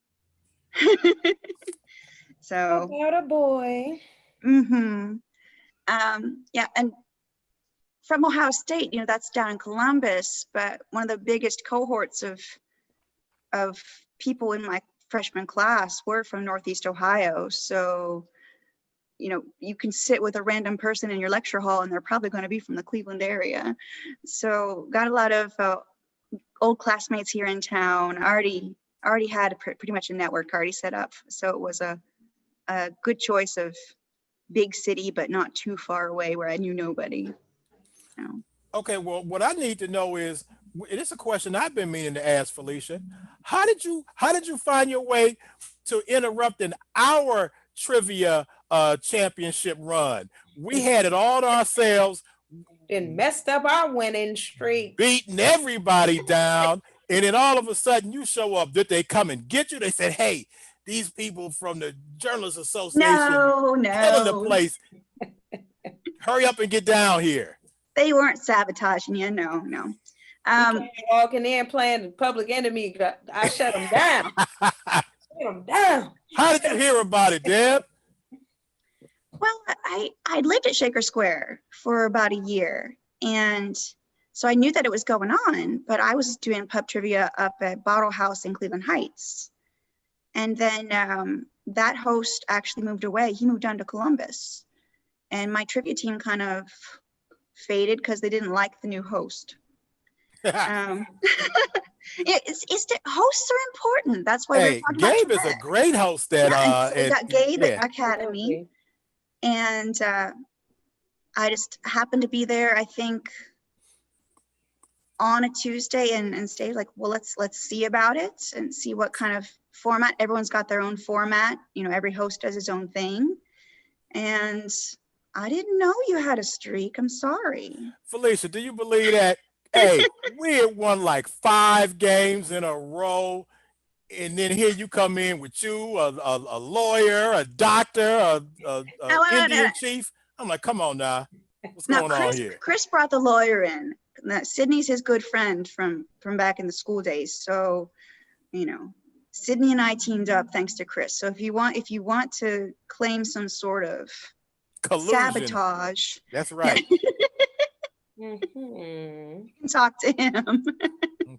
[SPEAKER 2] So
[SPEAKER 4] About a boy.
[SPEAKER 2] yeah, and from Ohio State, that's down in Columbus, but one of the biggest cohorts of people in my freshman class were from Northeast Ohio. So, you can sit with a random person in your lecture hall and they're probably going to be from the Cleveland area. So got a lot of old classmates here in town. I already had pretty much a network already set up. So it was a good choice of big city, but not too far away where I knew nobody. So.
[SPEAKER 1] Okay, well, what I need to know is, it is a question I've been meaning to ask Felicia. How did you find your way to interrupting our trivia championship run? We had it all to ourselves,
[SPEAKER 4] And messed up our winning streak.
[SPEAKER 1] beating everybody down, and then all of a sudden you show up. Did they come and get you? They said, hey, these people from the Journalists Association killing the place. Hurry up and get down here.
[SPEAKER 2] They weren't sabotaging you, no.
[SPEAKER 4] Walking in playing Public Enemy, I shut them down. Shut them down.
[SPEAKER 1] How did you hear about it, Deb?
[SPEAKER 2] Well, I lived at Shaker Square for about a year, and so I knew that it was going on, but I was doing pub trivia up at Bottle House in Cleveland Heights. And then that host actually moved away. He moved down to Columbus. And my trivia team kind of faded because they didn't like the new host. Hosts are important. That's why
[SPEAKER 1] hey, Gabe is a great host at
[SPEAKER 2] we got Gabe
[SPEAKER 1] yeah.
[SPEAKER 2] at Academy. And I just happened to be there, I think, on a Tuesday and stayed like, well, let's see about it and see what kind of format. Everyone's got their own format. Every host does his own thing. And I didn't know you had a streak. I'm sorry.
[SPEAKER 1] Felicia, do you believe that? Hey, we had won like 5 games in a row. And then here you come in with you, a lawyer, a doctor, a Indian chief. I'm like, come on now. What's going on here? Chris
[SPEAKER 2] brought the lawyer in. Sydney's his good friend from back in the school days. So, Sydney and I teamed up thanks to Chris. So if you want to claim some sort of collusion, sabotage.
[SPEAKER 1] That's right.
[SPEAKER 2] You can talk to him.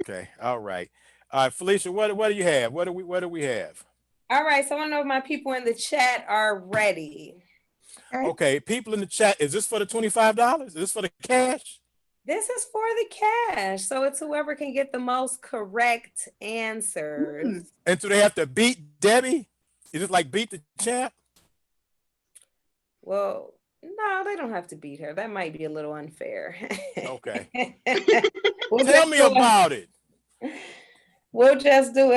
[SPEAKER 1] Okay. All right. All right, Felicia, what do you have? What do we have?
[SPEAKER 4] All right, so I want to know if my people in the chat are ready.
[SPEAKER 1] Okay, people in the chat, is this for the $25? Is this for the cash?
[SPEAKER 4] This is for the cash. So it's whoever can get the most correct answers.
[SPEAKER 1] And so they have to beat Debbie? Is it like beat the champ?
[SPEAKER 4] Well, no, they don't have to beat her. That might be a little unfair.
[SPEAKER 1] Okay. Tell me about it.
[SPEAKER 4] We'll just do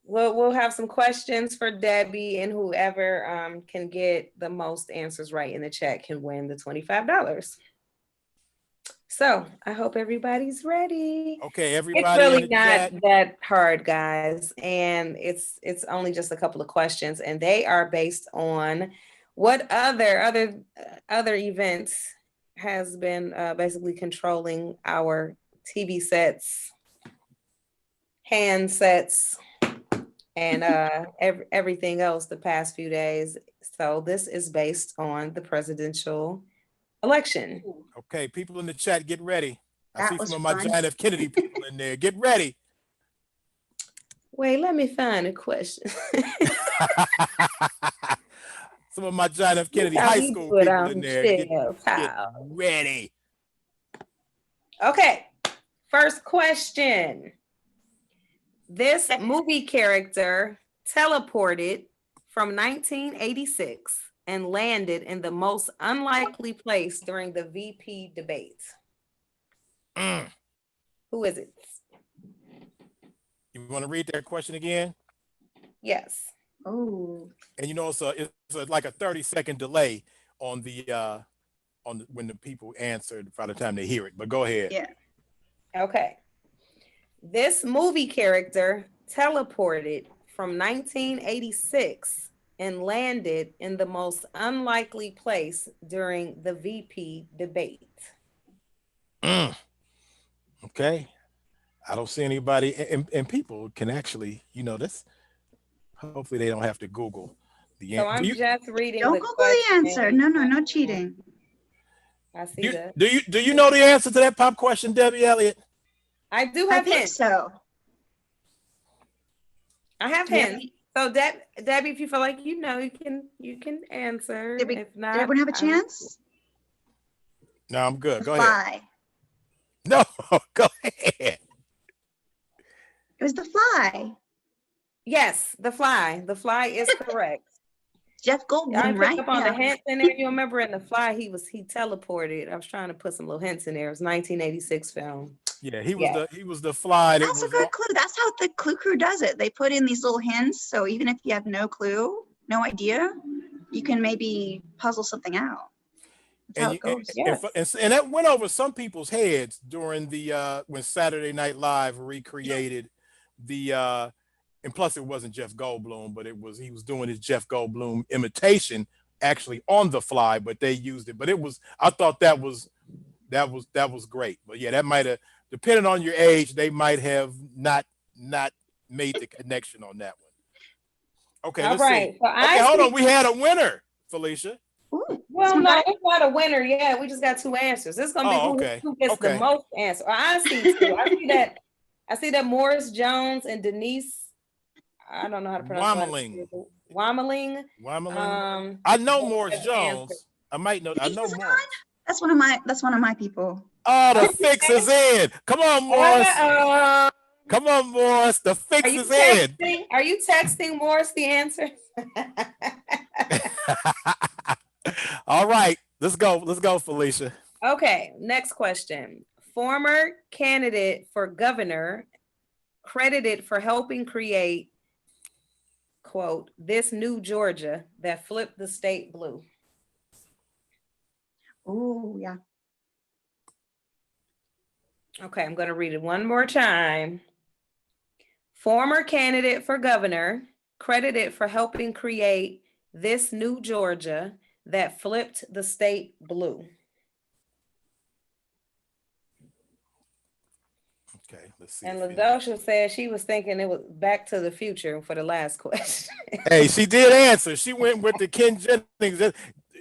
[SPEAKER 4] we'll have some questions for Debbie, and whoever can get the most answers right in the chat can win the $25. So I hope everybody's ready.
[SPEAKER 1] Okay, everybody.
[SPEAKER 4] It's really not that hard, guys. And it's only just a couple of questions, and they are based on what other events has been basically controlling our TV sets, handsets, and everything else the past few days. So this is based on the presidential election.
[SPEAKER 1] Okay, people in the chat, get ready. I
[SPEAKER 2] That
[SPEAKER 1] see
[SPEAKER 2] was
[SPEAKER 1] some of my
[SPEAKER 2] fun.
[SPEAKER 1] John F. Kennedy people in there. Get ready.
[SPEAKER 4] Wait, let me find a question.
[SPEAKER 1] Some of my John F. Kennedy
[SPEAKER 4] How
[SPEAKER 1] high
[SPEAKER 4] we
[SPEAKER 1] school
[SPEAKER 4] do it
[SPEAKER 1] people
[SPEAKER 4] on
[SPEAKER 1] in there. Get
[SPEAKER 4] CHILLTALK.
[SPEAKER 1] ready.
[SPEAKER 4] Okay, first question. This movie character teleported from 1986 and landed in the most unlikely place during the VP debate. Who is it?
[SPEAKER 1] You want to read that question again?
[SPEAKER 4] Yes.
[SPEAKER 2] Oh,
[SPEAKER 1] And you know, like a 30-second delay on when the people answered by the time they hear it. But go ahead.
[SPEAKER 2] yeah.
[SPEAKER 4] Okay. This movie character teleported from 1986 and landed in the most unlikely place during the VP debate.
[SPEAKER 1] Okay. I don't see anybody, and people can actually, this. Hopefully, they don't have to Google the
[SPEAKER 4] So
[SPEAKER 1] answer.
[SPEAKER 4] I'm just reading
[SPEAKER 2] Don't
[SPEAKER 4] the
[SPEAKER 2] Google
[SPEAKER 4] question.
[SPEAKER 2] the answer. No, no cheating.
[SPEAKER 4] I see that.
[SPEAKER 1] Do you know the answer to that pop question, Debbie Elliott?
[SPEAKER 4] I do
[SPEAKER 2] I
[SPEAKER 4] have
[SPEAKER 2] think
[SPEAKER 4] hints.
[SPEAKER 2] so.
[SPEAKER 4] I have
[SPEAKER 2] Yeah.
[SPEAKER 4] hints. So Debbie, if you feel like you can answer. If not,
[SPEAKER 2] Did everyone have a chance?
[SPEAKER 1] No, I'm good.
[SPEAKER 2] The
[SPEAKER 1] Go ahead.
[SPEAKER 2] fly.
[SPEAKER 1] No, go ahead.
[SPEAKER 2] It was the fly.
[SPEAKER 4] Yes, the fly. The fly is correct.
[SPEAKER 2] Jeff
[SPEAKER 4] I
[SPEAKER 2] Goldblum,
[SPEAKER 4] picked
[SPEAKER 2] right?
[SPEAKER 4] up on
[SPEAKER 2] Yeah.
[SPEAKER 4] the hints in there. You remember in the fly, he teleported. I was trying to put some little hints in there. It was 1986 film.
[SPEAKER 1] Yeah, he was the fly. That
[SPEAKER 2] That's a
[SPEAKER 1] was
[SPEAKER 2] good clue. That's how the Clue Crew does it. They put in these little hints. So even if you have no clue, no idea, you can maybe puzzle something out. That's how it goes.
[SPEAKER 1] and that went over some people's heads during the when Saturday Night Live recreated the and plus it wasn't Jeff Goldblum, but he was doing his Jeff Goldblum imitation actually on the fly, but they used it. But I thought that was great. But yeah, that might have, depending on your age, they might have not made the connection on that one. Okay, let's see.
[SPEAKER 4] So
[SPEAKER 1] okay, hold on. We had a winner, Felicia.
[SPEAKER 2] Ooh,
[SPEAKER 4] well, no, it's not a winner yet. We just got two answers. It's gonna be who gets the most answer. I see two. I see that Morris Jones and Denise. I don't know how to pronounce
[SPEAKER 1] Wamaling.
[SPEAKER 4] Wamaling.
[SPEAKER 1] I know Morris Jones. I might know. I know Morris.
[SPEAKER 2] That's one of my people.
[SPEAKER 1] Oh, the fix is in. Come on, Morris. Come on, Morris. The fix is in.
[SPEAKER 4] Are you texting Morris the answer?
[SPEAKER 1] All right. Let's go. Let's go, Felicia.
[SPEAKER 4] Okay. Next question. Former candidate for governor credited for helping create, quote, this new Georgia that flipped the state blue.
[SPEAKER 2] Oh, yeah.
[SPEAKER 4] Okay, I'm going to read it one more time. Former candidate for governor credited for helping create this new Georgia that flipped the state blue.
[SPEAKER 1] Okay, let's see.
[SPEAKER 4] And LaDosha said she was thinking it was Back to the Future for the last question.
[SPEAKER 1] Hey, she did answer. She went with the Ken Jennings.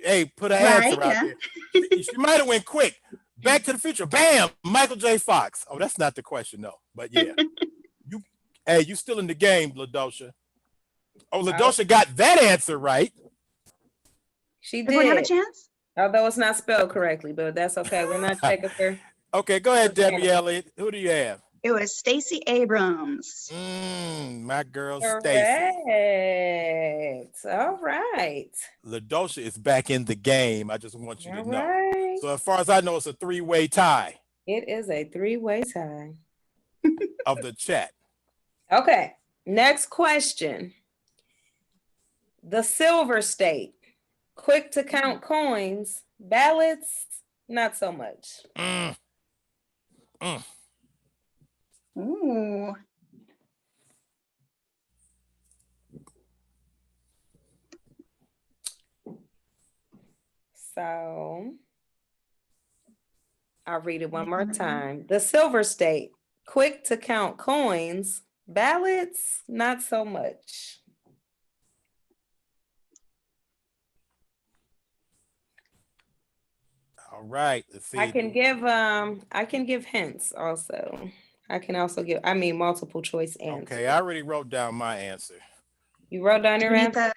[SPEAKER 1] Hey, put an answer out there. She might have went quick. Back to the Future. Bam! Michael J. Fox. Oh, that's not the question, though. But yeah. You still in the game, LaDosha. Oh, LaDosha got that answer right.
[SPEAKER 4] She
[SPEAKER 2] Everyone
[SPEAKER 4] did.
[SPEAKER 2] have a chance?
[SPEAKER 4] Although it's not spelled correctly, but that's okay. We're not checking for.
[SPEAKER 1] Okay, go ahead, Debbie Elliott. Who do you have?
[SPEAKER 2] It was Stacey Abrams.
[SPEAKER 1] My girl
[SPEAKER 4] Correct.
[SPEAKER 1] Stacey.
[SPEAKER 4] All right.
[SPEAKER 1] LaDosha is back in the game. I just want you to know.
[SPEAKER 4] Right.
[SPEAKER 1] So as far as I know, it's a three-way tie.
[SPEAKER 4] It is a three-way tie.
[SPEAKER 1] Of the chat.
[SPEAKER 4] Okay. Next question. The Silver State. Quick to count coins. Ballots, not so much.
[SPEAKER 2] Ooh.
[SPEAKER 4] So I'll read it one more time. The silver state, quick to count coins, ballots, not so much.
[SPEAKER 1] All right. Let's see.
[SPEAKER 4] I can give hints also. I can also give, multiple choice answers.
[SPEAKER 1] Okay, I already wrote down my answer.
[SPEAKER 4] You wrote down
[SPEAKER 2] Do
[SPEAKER 4] your
[SPEAKER 2] we need
[SPEAKER 4] answer?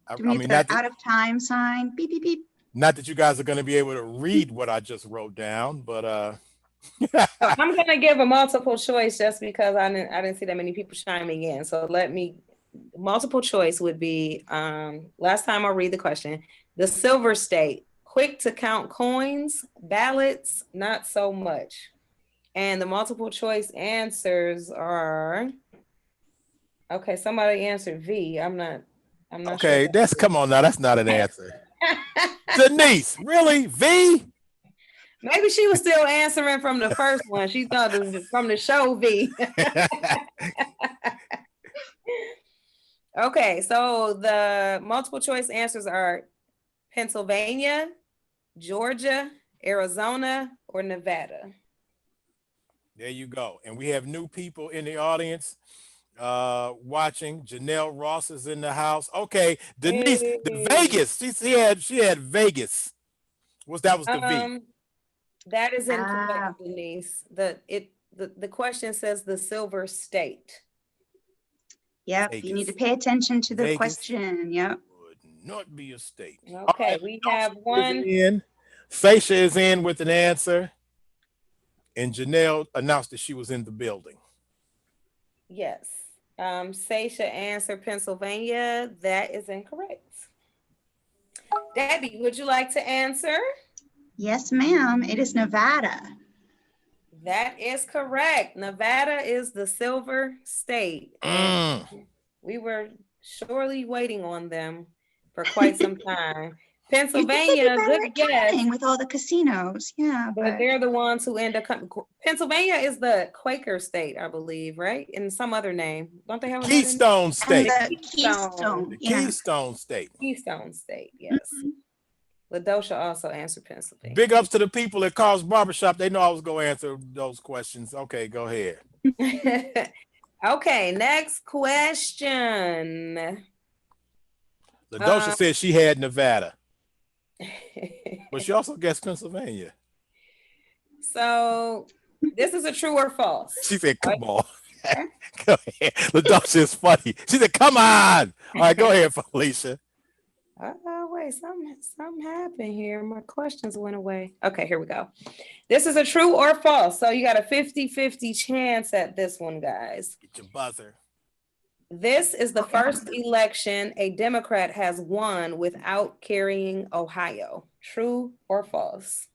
[SPEAKER 2] the, do we need the
[SPEAKER 1] not that,
[SPEAKER 2] out of time sign? Beep, beep, beep.
[SPEAKER 1] not that you guys are going to be able to read what I just wrote down, but
[SPEAKER 4] So I'm gonna give a multiple choice just because I didn't see that many people chiming in. So multiple choice would be last time I'll read the question. The silver state, quick to count coins, ballots, not so much. And the multiple choice answers are okay, somebody answered V. I'm not
[SPEAKER 1] okay,
[SPEAKER 4] sure.
[SPEAKER 1] come on now, that's not an answer. Denise, really? V?
[SPEAKER 4] Maybe she was still answering from the first one. She thought it was from the show V. Okay, so the multiple choice answers are Pennsylvania, Georgia, Arizona, or Nevada.
[SPEAKER 1] There you go. And we have new people in the audience watching. Janelle Ross is in the house. Okay, Denise, the Vegas. She had Vegas. That was the V.
[SPEAKER 4] That is incorrect, Denise. The question says the silver state.
[SPEAKER 2] Yep,
[SPEAKER 1] Vegas.
[SPEAKER 2] you need to pay attention to the
[SPEAKER 1] Vegas
[SPEAKER 2] question. Yep.
[SPEAKER 1] would not be a state.
[SPEAKER 4] Okay,
[SPEAKER 1] right,
[SPEAKER 4] we have one.
[SPEAKER 1] Seisha is in with an answer. And Janelle announced that she was in the building.
[SPEAKER 4] Yes. Seisha answered Pennsylvania. That is incorrect. Debbie, would you like to answer?
[SPEAKER 2] Yes, ma'am. It is Nevada.
[SPEAKER 4] That is correct. Nevada is the silver state. We were surely waiting on them for quite some time. Pennsylvania, good guess.
[SPEAKER 2] With all the casinos, yeah.
[SPEAKER 4] But they're the ones who end up coming. Pennsylvania is the Quaker state, I believe, right? In some other name. Don't they have a
[SPEAKER 1] Keystone State?
[SPEAKER 2] Keystone.
[SPEAKER 1] Keystone State.
[SPEAKER 4] Keystone State, yes. LaDosha also answered Pennsylvania.
[SPEAKER 1] Big ups to the people at Carl's Barbershop. They know I was going to answer those questions. Okay, go ahead.
[SPEAKER 4] Okay, next question.
[SPEAKER 1] LaDosha said she had Nevada. But she also guessed Pennsylvania.
[SPEAKER 4] So this is a true or false.
[SPEAKER 1] She said, come on. Go ahead. LaDosha is funny. She said, come on. All right, go ahead, Felicia.
[SPEAKER 4] Wait, something happened here. My questions went away. Okay, here we go. This is a true or false. So you got a 50-50 chance at this one, guys.
[SPEAKER 1] Get your buzzer.
[SPEAKER 4] This is the first election a Democrat has won without carrying Ohio. True or false?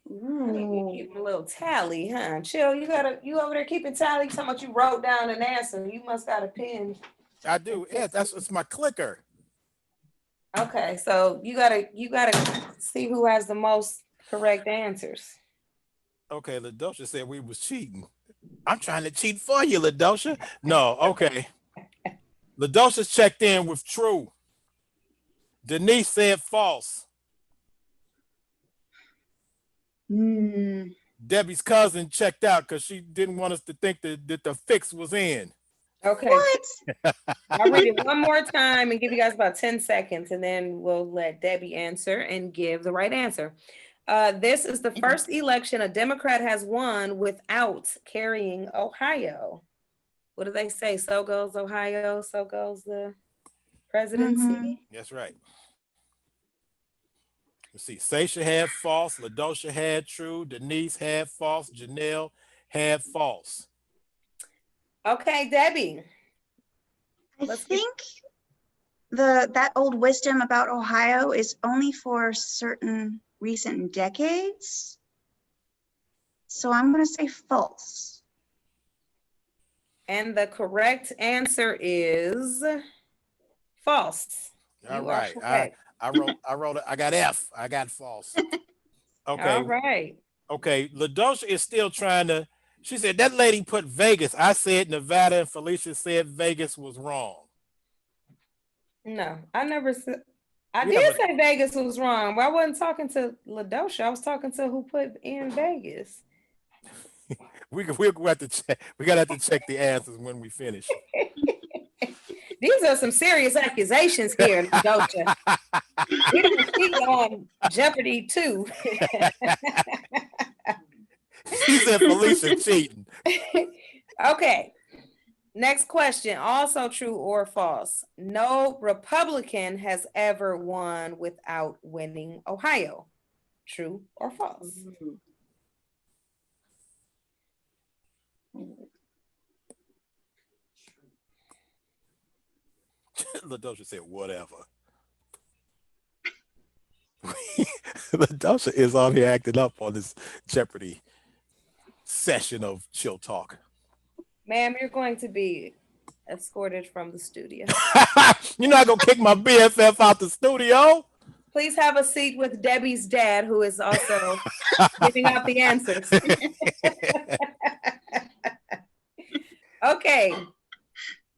[SPEAKER 4] Keeping a little tally, huh? Chill, you over there keeping tally. Talking about you wrote down an answer. You must got a pen.
[SPEAKER 1] I do. Yeah, it's my clicker.
[SPEAKER 4] Okay, so you gotta see who has the most correct answers.
[SPEAKER 1] Okay, LaDosha said we was cheating. I'm trying to cheat for you, LaDosha. No, okay. LaDosha's checked in with true. Denise said false. Debbie's cousin checked out because she didn't want us to think that the fix was in.
[SPEAKER 4] Okay.
[SPEAKER 2] What?
[SPEAKER 4] I'll read it one more time and give you guys about 10 seconds, and then we'll let Debbie answer and give the right answer. This is the first election a Democrat has won without carrying Ohio. What do they say? So goes Ohio, so goes the presidency.
[SPEAKER 1] That's right. Let's see. Seisha had false. LaDosha had true. Denise had false. Janelle had false.
[SPEAKER 4] Okay, Debbie.
[SPEAKER 2] I think that old wisdom about Ohio is only for certain recent decades. So I'm going to say false.
[SPEAKER 4] And the correct answer is false.
[SPEAKER 1] All right. I wrote it. I got F. I got false. Okay.
[SPEAKER 4] All right.
[SPEAKER 1] Okay. LaDosha is still trying to. She said that lady put Vegas. I said Nevada, and Felicia said Vegas was wrong.
[SPEAKER 4] No, I never said. I did say Vegas was wrong, but I wasn't talking to LaDosha. I was talking to who put in Vegas.
[SPEAKER 1] We'll have to check. We gotta have to check the answers when we finish.
[SPEAKER 4] These are some serious accusations here, LaDosha. We don't see on Jeopardy too.
[SPEAKER 1] She said Felicia cheating.
[SPEAKER 4] Okay. Next question, also true or false. No Republican has ever won without winning Ohio. True or false?
[SPEAKER 1] LaDosha said, whatever. LaDosha is on here acting up on this Jeopardy session of Chill Talk.
[SPEAKER 4] Ma'am, you're going to be escorted from the studio.
[SPEAKER 1] You're not gonna kick my BFF out the studio.
[SPEAKER 4] Please have a seat with Debbie's dad, who is also giving out the answers. Okay.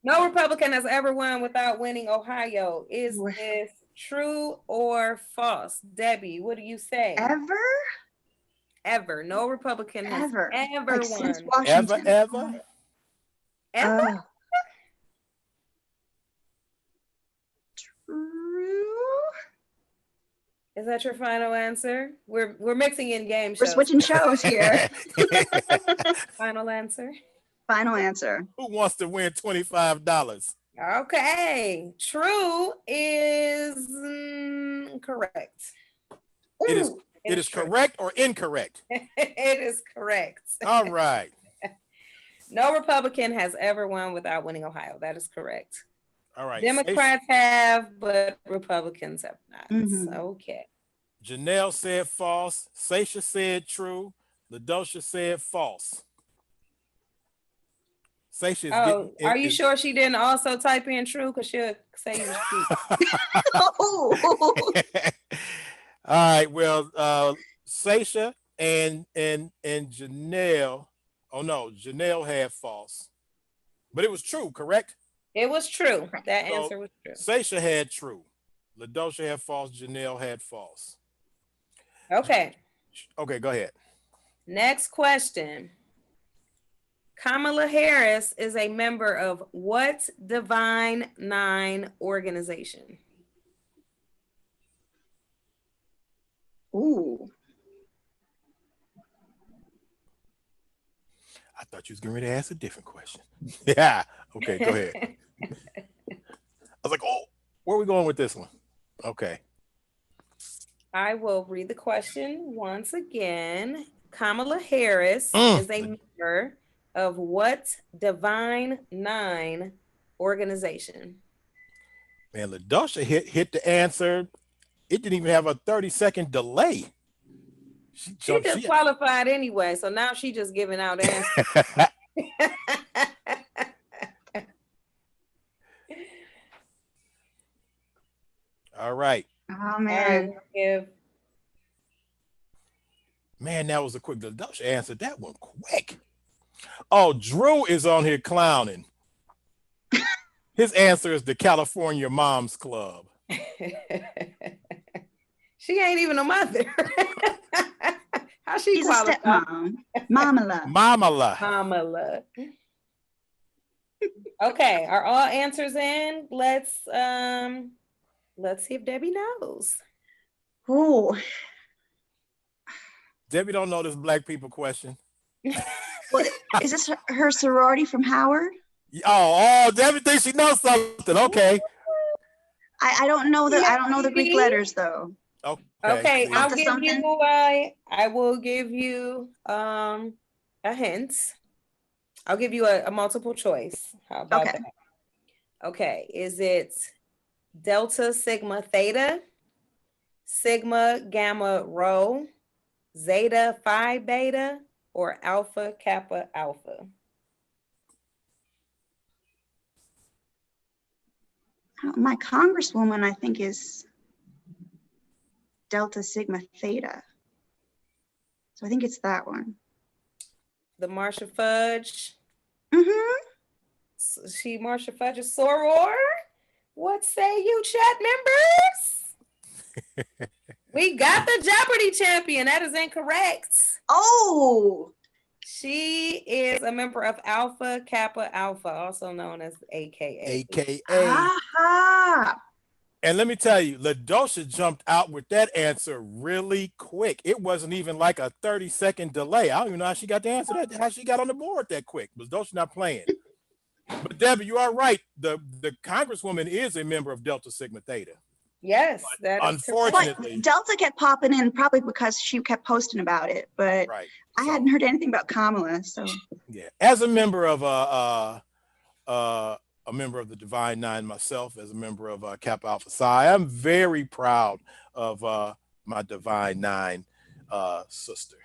[SPEAKER 4] No Republican has ever won without winning Ohio. Is this true or false? Debbie, what do you say? Ever. No Republican has ever
[SPEAKER 2] like
[SPEAKER 4] won.
[SPEAKER 2] since Washington.
[SPEAKER 1] Ever?
[SPEAKER 4] Ever?
[SPEAKER 2] True.
[SPEAKER 4] Is that your final answer? We're mixing in game
[SPEAKER 2] We're
[SPEAKER 4] shows.
[SPEAKER 2] switching shows here.
[SPEAKER 4] Final answer.
[SPEAKER 2] Final answer.
[SPEAKER 1] Who wants to win $25?
[SPEAKER 4] Okay. True is correct.
[SPEAKER 1] It is
[SPEAKER 4] true.
[SPEAKER 1] correct or incorrect?
[SPEAKER 4] It is correct.
[SPEAKER 1] All right.
[SPEAKER 4] No Republican has ever won without winning Ohio. That is correct.
[SPEAKER 1] All right.
[SPEAKER 4] Democrats have, but Republicans have not.
[SPEAKER 2] Mhm.
[SPEAKER 4] Okay.
[SPEAKER 1] Janelle said false. Seisha said true. LaDosha said false. Seisha is
[SPEAKER 4] Are you sure she didn't also type in true? Because she'll say you cheat.
[SPEAKER 2] Oh.
[SPEAKER 1] All right. Well, Seisha and Janelle. Oh no, Janelle had false, but it was true, correct?
[SPEAKER 4] It was true. That
[SPEAKER 1] So,
[SPEAKER 4] answer was true.
[SPEAKER 1] Seisha had true. LaDosha had false. Janelle had false.
[SPEAKER 4] Okay.
[SPEAKER 1] Okay, go ahead.
[SPEAKER 4] Next question. Kamala Harris is a member of what Divine Nine organization?
[SPEAKER 2] Ooh.
[SPEAKER 1] I thought you was getting ready to ask a different question. Yeah. Okay, go ahead. I was like, oh, where are we going with this one? Okay.
[SPEAKER 4] I will read the question once again. Kamala Harris is a member of what Divine Nine organization?
[SPEAKER 1] Man, LaDosha hit the answer. It didn't even have a 30-second delay.
[SPEAKER 4] She disqualified anyway, so now she just giving out answers.
[SPEAKER 1] All right.
[SPEAKER 2] Oh man.
[SPEAKER 1] Man, that was a quick. LaDosha answered that one quick. Oh, Drew is on here clowning. His answer is the California Moms Club.
[SPEAKER 4] She ain't even a mother. How she
[SPEAKER 2] She's a stepmom. Mamala.
[SPEAKER 4] Mamala. Okay, are all answers in? Let's see if Debbie knows.
[SPEAKER 2] Oh.
[SPEAKER 1] Debbie don't know this black people question.
[SPEAKER 2] What, is this her sorority from Howard?
[SPEAKER 1] Oh, Debbie thinks she knows something. Okay.
[SPEAKER 2] I don't know the Greek letters though.
[SPEAKER 4] Okay,
[SPEAKER 1] See?
[SPEAKER 4] I will give you a hint. I'll give you a multiple choice. How about that? Okay, is it Delta Sigma Theta, Sigma Gamma Rho, Zeta Phi Beta, or Alpha Kappa Alpha?
[SPEAKER 2] My congresswoman, I think, is Delta Sigma Theta. So I think it's that one.
[SPEAKER 4] The Marsha Fudge.
[SPEAKER 2] Mm-hmm.
[SPEAKER 4] She Marsha Fudge is soror. What say you, chat members? We got the Jeopardy champion. That is incorrect.
[SPEAKER 2] Oh,
[SPEAKER 4] She is a member of Alpha Kappa Alpha, also known as AKA.
[SPEAKER 1] AKA.
[SPEAKER 2] aha.
[SPEAKER 1] And let me tell you, LaDosha jumped out with that answer really quick. It wasn't even like a 30-second delay. I don't even know how she got the answer that, how she got on the board that quick. LaDosha not playing. But Debbie, you are right. The Congresswoman is a member of Delta Sigma Theta.
[SPEAKER 4] Yes, that is
[SPEAKER 1] Unfortunately.
[SPEAKER 2] But Delta kept popping in probably because she kept posting about it, but
[SPEAKER 1] Right.
[SPEAKER 2] I
[SPEAKER 1] So,
[SPEAKER 2] hadn't heard anything about Kamala. So
[SPEAKER 1] yeah, as a member of a member of the Divine Nine myself, as a member of Kappa Alpha Psi, I'm very proud of my Divine Nine sister,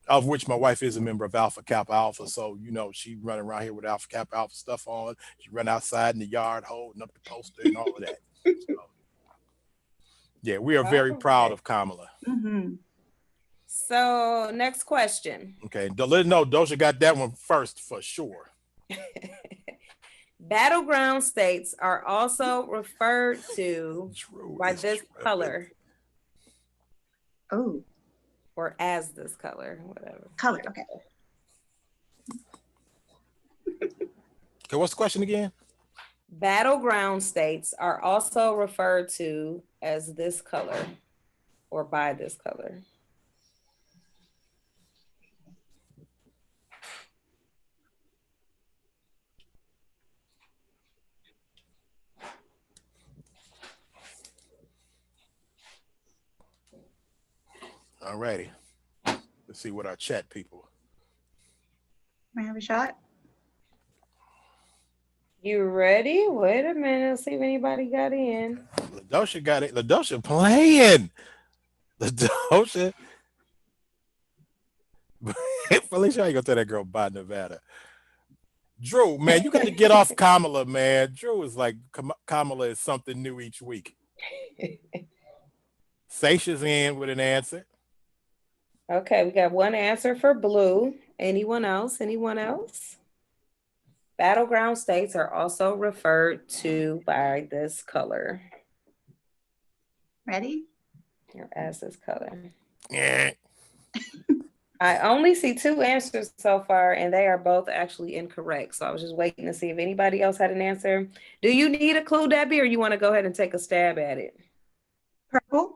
[SPEAKER 1] of which my wife is a member of Alpha Kappa Alpha. So, you know, she running around here with Alpha Kappa Alpha stuff on. She run outside in the yard holding up the poster and all of that. So, yeah, we are very proud of Kamala.
[SPEAKER 2] mhm.
[SPEAKER 4] So next question.
[SPEAKER 1] Okay, no, Dosha got that one first for sure.
[SPEAKER 4] Battleground states are also referred to
[SPEAKER 1] True,
[SPEAKER 4] by
[SPEAKER 1] it's
[SPEAKER 4] this
[SPEAKER 1] true.
[SPEAKER 4] color
[SPEAKER 2] Oh,
[SPEAKER 4] or as this color, whatever.
[SPEAKER 2] color. Okay.
[SPEAKER 1] Okay, what's the question again?
[SPEAKER 4] Battleground states are also referred to as this color or by this color.
[SPEAKER 1] All righty. Let's see what our chat people.
[SPEAKER 2] May I have a shot?
[SPEAKER 4] You ready? Wait a minute. Let's see if anybody got in.
[SPEAKER 1] LaDosha got it. LaDosha playing. LaDosha. Felicia, I ain't gonna tell that girl bye Nevada. Drew, man, you got to get off Kamala, man. Drew is like Kamala is something new each week. Seisha's in with an answer.
[SPEAKER 4] Okay, we got one answer for blue. Anyone else? Anyone else? Battleground states are also referred to by this color
[SPEAKER 2] Ready?
[SPEAKER 4] or as this color.
[SPEAKER 1] Yeah.
[SPEAKER 4] I only see two answers so far, and they are both actually incorrect. So I was just waiting to see if anybody else had an answer. Do you need a clue, Debbie, or you want to go ahead and take a stab at it?
[SPEAKER 2] Purple?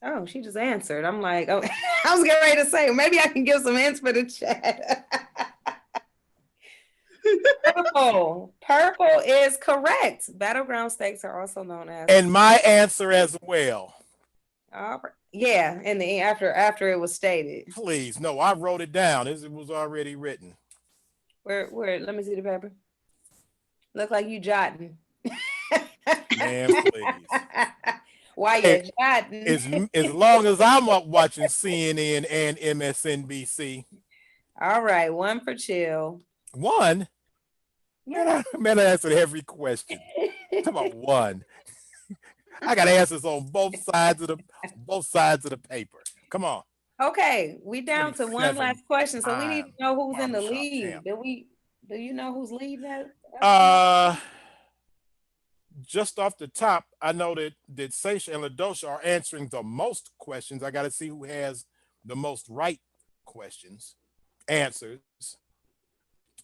[SPEAKER 4] Oh, she just answered. I'm like, oh, I was getting ready to say, maybe I can give some hints for the chat. Purple. Purple is correct. Battleground states are also known as.
[SPEAKER 1] And my answer as well.
[SPEAKER 4] Yeah, and the after it was stated.
[SPEAKER 1] Please, no, I wrote it down. It was already written.
[SPEAKER 4] Where? Let me see the paper. Look like you jotting.
[SPEAKER 1] Man, please.
[SPEAKER 4] Why you jotting?
[SPEAKER 1] As long as I'm up watching CNN and MSNBC.
[SPEAKER 4] All right, one for chill.
[SPEAKER 1] One? Man, I answered every question. How about one? I got answers on both sides of the paper. Come on.
[SPEAKER 4] Okay, we down to one last question, so we need to know who's in the
[SPEAKER 1] Barbershop
[SPEAKER 4] lead.
[SPEAKER 1] champ.
[SPEAKER 4] Do you know who's leading that?
[SPEAKER 1] Just off the top, I know that Seisha and LaDosha are answering the most questions. I got to see who has the most right answers.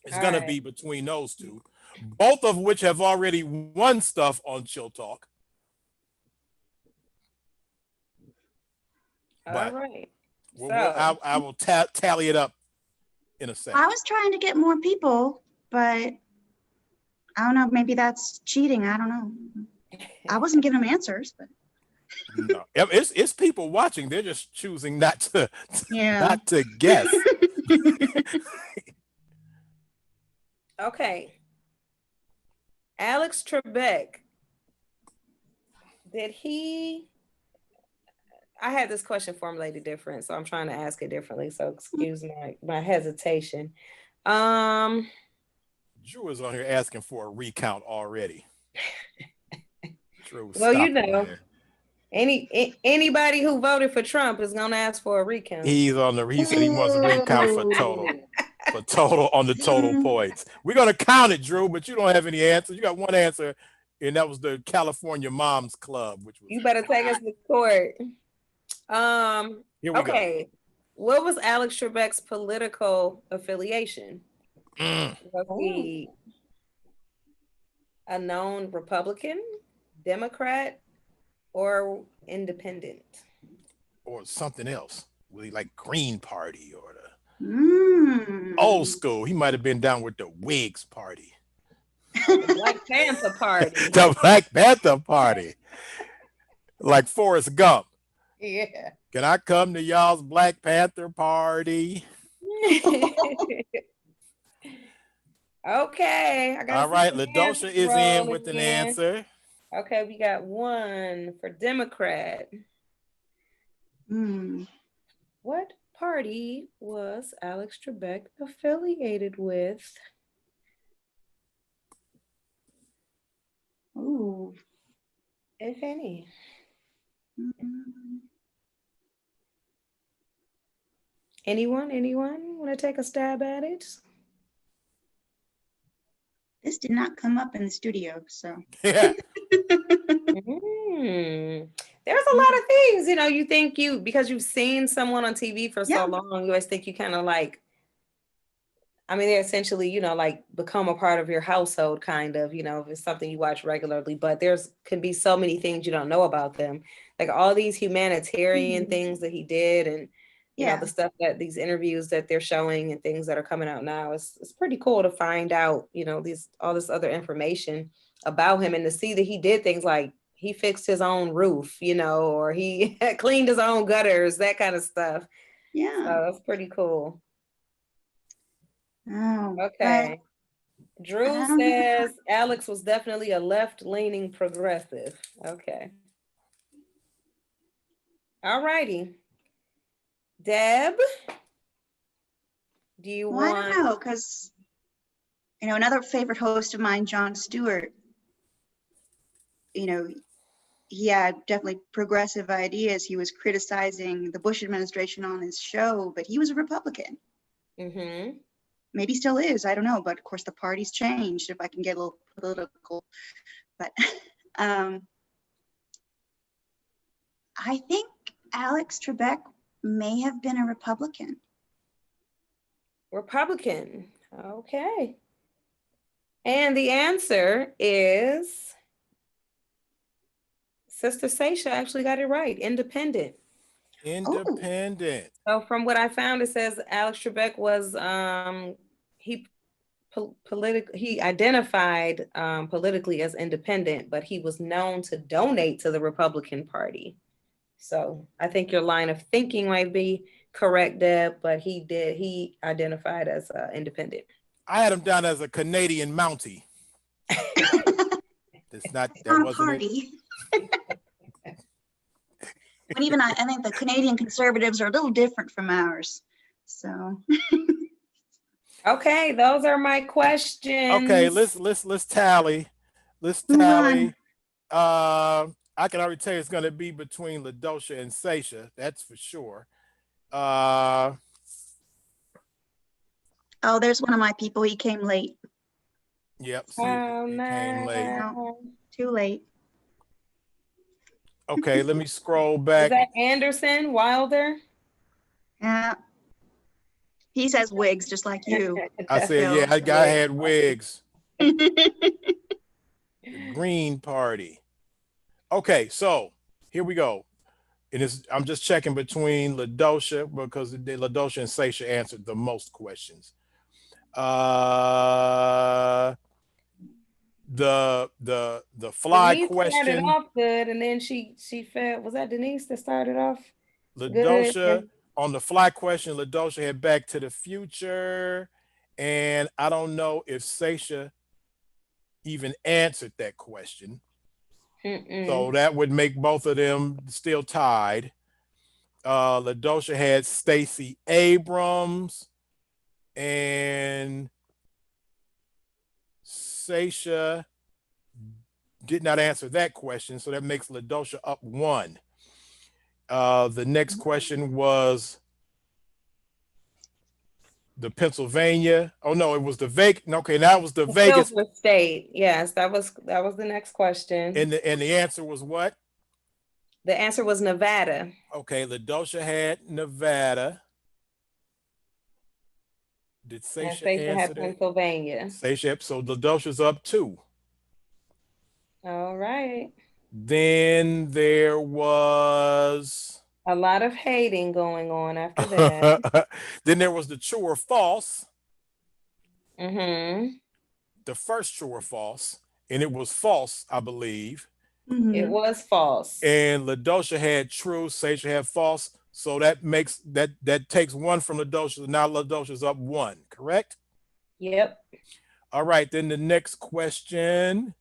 [SPEAKER 1] It's going to be between those two, both of which have already won stuff on Chill Talk.
[SPEAKER 4] All right.
[SPEAKER 1] I will tally it up in a second.
[SPEAKER 2] I was trying to get more people, but I don't know. Maybe that's cheating. I don't know. I wasn't giving them answers, but
[SPEAKER 1] No, it's people watching. They're just choosing not to guess.
[SPEAKER 4] Okay. Alex Trebek. I had this question formulated different, so I'm trying to ask it differently. So excuse my hesitation.
[SPEAKER 1] Drew is on here asking for a recount already. Drew,
[SPEAKER 4] well, you know, anybody who voted for Trump is gonna ask for a recount.
[SPEAKER 1] He said he wants a recount for total on the total points. We're gonna count it, Drew, but you don't have any answers. You got one answer And that was the California Moms Club, which was.
[SPEAKER 4] You better take us to court.
[SPEAKER 1] Here we
[SPEAKER 4] Okay. What was Alex Trebek's political affiliation?
[SPEAKER 1] go.
[SPEAKER 4] Was he a known Republican, Democrat, or independent?
[SPEAKER 1] Or something else. Really like Green Party or the
[SPEAKER 2] Mm.
[SPEAKER 1] old school. He might have been down with the Whigs Party.
[SPEAKER 4] The Black Panther Party.
[SPEAKER 1] The Black Panther Party. Like Forrest Gump.
[SPEAKER 4] Yeah.
[SPEAKER 1] Can I come to y'all's Black Panther Party?
[SPEAKER 4] Okay. I got
[SPEAKER 1] All right, LaDosha is in with an answer.
[SPEAKER 4] Okay, we got one for Democrat.
[SPEAKER 2] Mm.
[SPEAKER 4] What party was Alex Trebek affiliated with?
[SPEAKER 2] Ooh.
[SPEAKER 4] If any.
[SPEAKER 2] Mm.
[SPEAKER 4] Anyone want to take a stab at it?
[SPEAKER 2] This did not come up in the studio, so.
[SPEAKER 1] Yeah.
[SPEAKER 4] There's a lot of things, you think because you've seen someone on TV for
[SPEAKER 2] Yeah.
[SPEAKER 4] so long, you always think you kind of like, they're essentially, like become a part of your household kind of, if it's something you watch regularly, but can be so many things you don't know about them. Like all these humanitarian things that he did and, the stuff that these interviews that they're showing and things that are coming out now, it's pretty cool to find out, all this other information about him and to see that he did things like he fixed his own roof, or he cleaned his own gutters, that kind of stuff.
[SPEAKER 2] Yeah.
[SPEAKER 4] So that's pretty cool.
[SPEAKER 2] Oh,
[SPEAKER 4] Okay. Drew
[SPEAKER 2] I don't
[SPEAKER 4] says Alex was definitely a left-leaning progressive. Okay. All righty. Deb, do you
[SPEAKER 2] I
[SPEAKER 4] want?
[SPEAKER 2] don't know, because another favorite host of mine, Jon Stewart. He had definitely progressive ideas. He was criticizing the Bush administration on his show, but he was a Republican.
[SPEAKER 4] Mm-hmm.
[SPEAKER 2] Maybe still is. I don't know, but of course the party's changed. If I can get a little political, but I think Alex Trebek may have been a Republican.
[SPEAKER 4] Republican. Okay. And the answer is Sister Seisha actually got it right. Independent.
[SPEAKER 1] Independent.
[SPEAKER 4] So from what I found, it says Alex Trebek was he identified politically as independent, but he was known to donate to the Republican Party. So I think your line of thinking might be correct, Deb, but he identified as independent.
[SPEAKER 1] I had him down as a Canadian Mountie. That wasn't
[SPEAKER 2] party. But even I think the Canadian conservatives are a little different from ours. So.
[SPEAKER 4] Okay, those are my questions.
[SPEAKER 1] Okay, let's tally. Let's tally. I can already tell you it's going to be between LaDosha and Seisha. That's for sure.
[SPEAKER 2] Oh, there's one of my people. He came late.
[SPEAKER 1] Yep. See, he came late.
[SPEAKER 2] No, too late.
[SPEAKER 1] Okay, let me scroll back.
[SPEAKER 4] Is that Anderson Wilder?
[SPEAKER 2] Yeah. He says wigs, just like you.
[SPEAKER 1] I said, yeah, I had wigs. The Green Party. Okay, so here we go. I'm just checking between LaDosha because LaDosha and Seisha answered the most questions. The fly
[SPEAKER 4] Denise
[SPEAKER 1] question
[SPEAKER 4] started off good, and then she fell. Was that Denise that started off?
[SPEAKER 1] LaDosha
[SPEAKER 4] good?
[SPEAKER 1] on the fly question. LaDosha had Back to the Future, and I don't know if Seisha even answered that question. So that would make both of them still tied. LaDosha had Stacey Abrams, and Seisha did not answer that question, so that makes LaDosha up 1. The next question was the Pennsylvania. Oh no, it was the Vegas. Okay, that was the Vegas.
[SPEAKER 4] Silver State. Yes, that was the next question.
[SPEAKER 1] And the answer was what?
[SPEAKER 4] The answer was Nevada.
[SPEAKER 1] Okay, LaDosha had Nevada. Did
[SPEAKER 4] And
[SPEAKER 1] Seisha
[SPEAKER 4] Stacia
[SPEAKER 1] answer
[SPEAKER 4] had
[SPEAKER 1] that?
[SPEAKER 4] Pennsylvania.
[SPEAKER 1] Seisha, so LaDosha's up 2.
[SPEAKER 4] All right.
[SPEAKER 1] Then there was
[SPEAKER 4] A lot of hating going on after that.
[SPEAKER 1] then there was the true or false,
[SPEAKER 4] Mm-hmm.
[SPEAKER 1] the first true or false, and it was false, I believe.
[SPEAKER 4] It was false.
[SPEAKER 1] And LaDosha had true, Seisha had false. So that makes that takes 1 from LaDosha. Now LaDosha's up 1, correct?
[SPEAKER 4] Yep.
[SPEAKER 1] All right, then the next question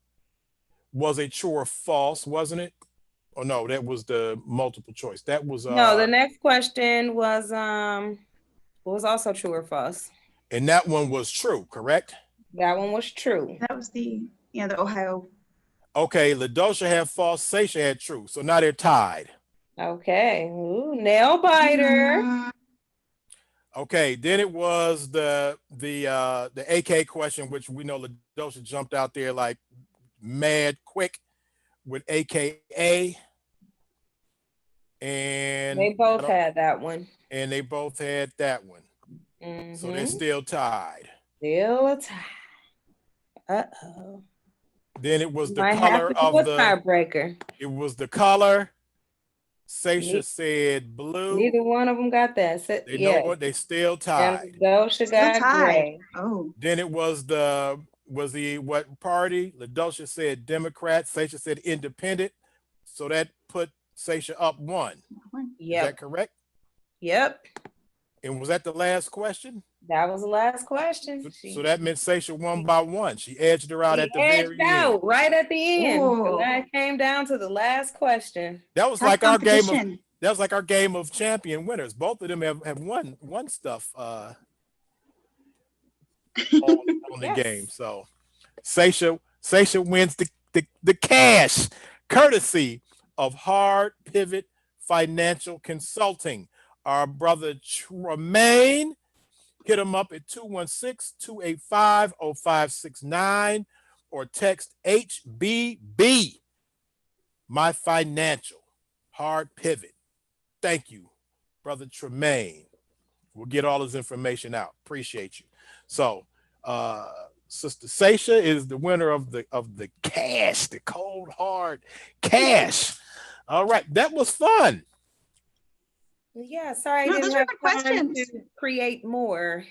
[SPEAKER 1] was a true or false, wasn't it? Oh no, that was the multiple choice. That was
[SPEAKER 4] No, the next question was also true or false.
[SPEAKER 1] and that one was true, correct?
[SPEAKER 4] That one was true.
[SPEAKER 2] That was the Ohio.
[SPEAKER 1] Okay, LaDosha had false, Seisha had true. So now they're tied.
[SPEAKER 4] Okay. Ooh, nail biter.
[SPEAKER 1] Okay, then it was the AK question, which we know LaDosha jumped out there like mad quick with AKA. And
[SPEAKER 4] They both had that one.
[SPEAKER 1] And they both had that one.
[SPEAKER 4] Mm-hmm.
[SPEAKER 1] So they're still tied.
[SPEAKER 4] Still a tie. Uh-oh.
[SPEAKER 1] Then it was the
[SPEAKER 4] Might
[SPEAKER 1] color
[SPEAKER 4] have to do
[SPEAKER 1] of
[SPEAKER 4] a tiebreaker.
[SPEAKER 1] It was the color. Seisha said blue.
[SPEAKER 4] Neither one of them got that.
[SPEAKER 1] They know what they still tied.
[SPEAKER 4] LaDosha got gray.
[SPEAKER 2] Oh.
[SPEAKER 1] Then it was the what party? LaDosha said Democrat. Seisha said Independent. So that put Seisha up 1.
[SPEAKER 4] Yep.
[SPEAKER 1] Is that correct?
[SPEAKER 4] Yep.
[SPEAKER 1] And was that the last question?
[SPEAKER 4] That was the last question.
[SPEAKER 1] So that meant Seisha won by 1. She edged her out at the very end.
[SPEAKER 4] Right at the end.
[SPEAKER 2] Ooh.
[SPEAKER 4] So that came down to the last question.
[SPEAKER 1] That was like our game of our game of champion winners. Both of them have won stuff on the game. So Seisha wins the cash courtesy of Hard Pivot Financial Consulting. Our brother Tremaine, hit him up at 216-285-0569 or text HBB, my financial. Hard Pivot. Thank you, brother Tremaine. We'll get all his information out. Appreciate you. So Sister Seisha is the winner of the cash, the cold hard cash. All right, that was fun.
[SPEAKER 4] Yeah, sorry I
[SPEAKER 2] No,
[SPEAKER 4] didn't
[SPEAKER 2] those were
[SPEAKER 4] have
[SPEAKER 2] good
[SPEAKER 4] time
[SPEAKER 2] questions.
[SPEAKER 4] to create more.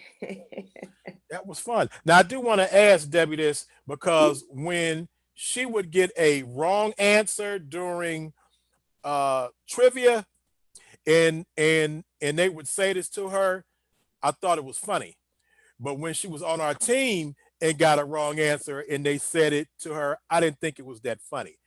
[SPEAKER 1] That was fun. Now I do want to ask Debbie this, because when she would get a wrong answer during trivia, and they would say this to her, I thought it was funny. But when she was on our team and got a wrong answer and they said it to her, I didn't think it was that funny.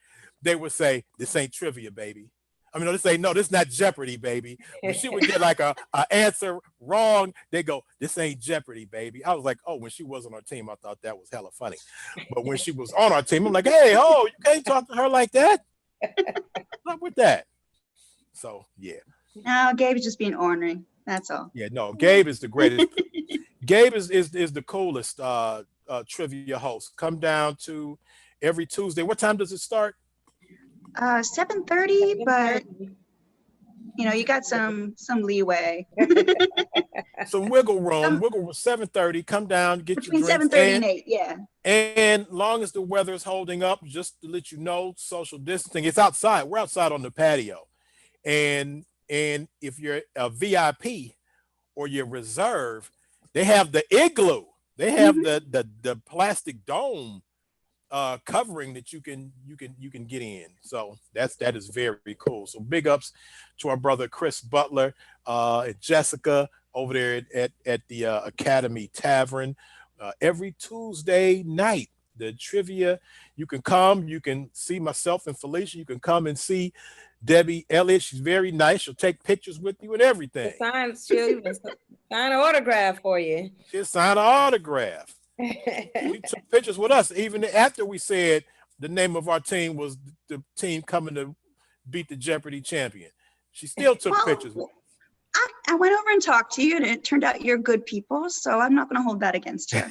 [SPEAKER 1] They would say, "This ain't trivia, baby." I mean, this is not Jeopardy, baby. When she would get like a answer wrong, they go, "This ain't Jeopardy, baby." I was like, oh, when she was on our team, I thought that was hella funny. But when she was on our team, I'm like, hey, you can't talk to her like that. Not with that. So, yeah.
[SPEAKER 2] No, Gabe's just being ornery. That's all.
[SPEAKER 1] Yeah, no, Gabe is the greatest. Gabe is the coolest trivia host. Come down to every Tuesday. What time does it start?
[SPEAKER 2] 7:30, but you got some leeway.
[SPEAKER 1] Some wiggle room. 7:30. Come down, get
[SPEAKER 2] Between
[SPEAKER 1] your drinks.
[SPEAKER 2] 7:30 and 8, yeah.
[SPEAKER 1] And long as the weather is holding up, just to let you know, social distancing. It's outside. We're outside on the patio, and if you're a VIP or you're reserve, they have the igloo. They have the plastic dome covering that you can get in. So that is very cool. So big ups to our brother Chris Butler and Jessica over there at the Academy Tavern every Tuesday night. The trivia, you can come, you can see myself and Felicia, you can come and see Debbie Elliot. She's very nice. She'll take pictures with you and everything.
[SPEAKER 4] She'll even sign an autograph for you.
[SPEAKER 1] She'll sign an autograph. She took pictures with us even after we said the name of our team was the team coming to beat the Jeopardy champion. She still took pictures with us.
[SPEAKER 2] I went over and talked to you, and it turned out you're good people, so I'm not going to hold that against you.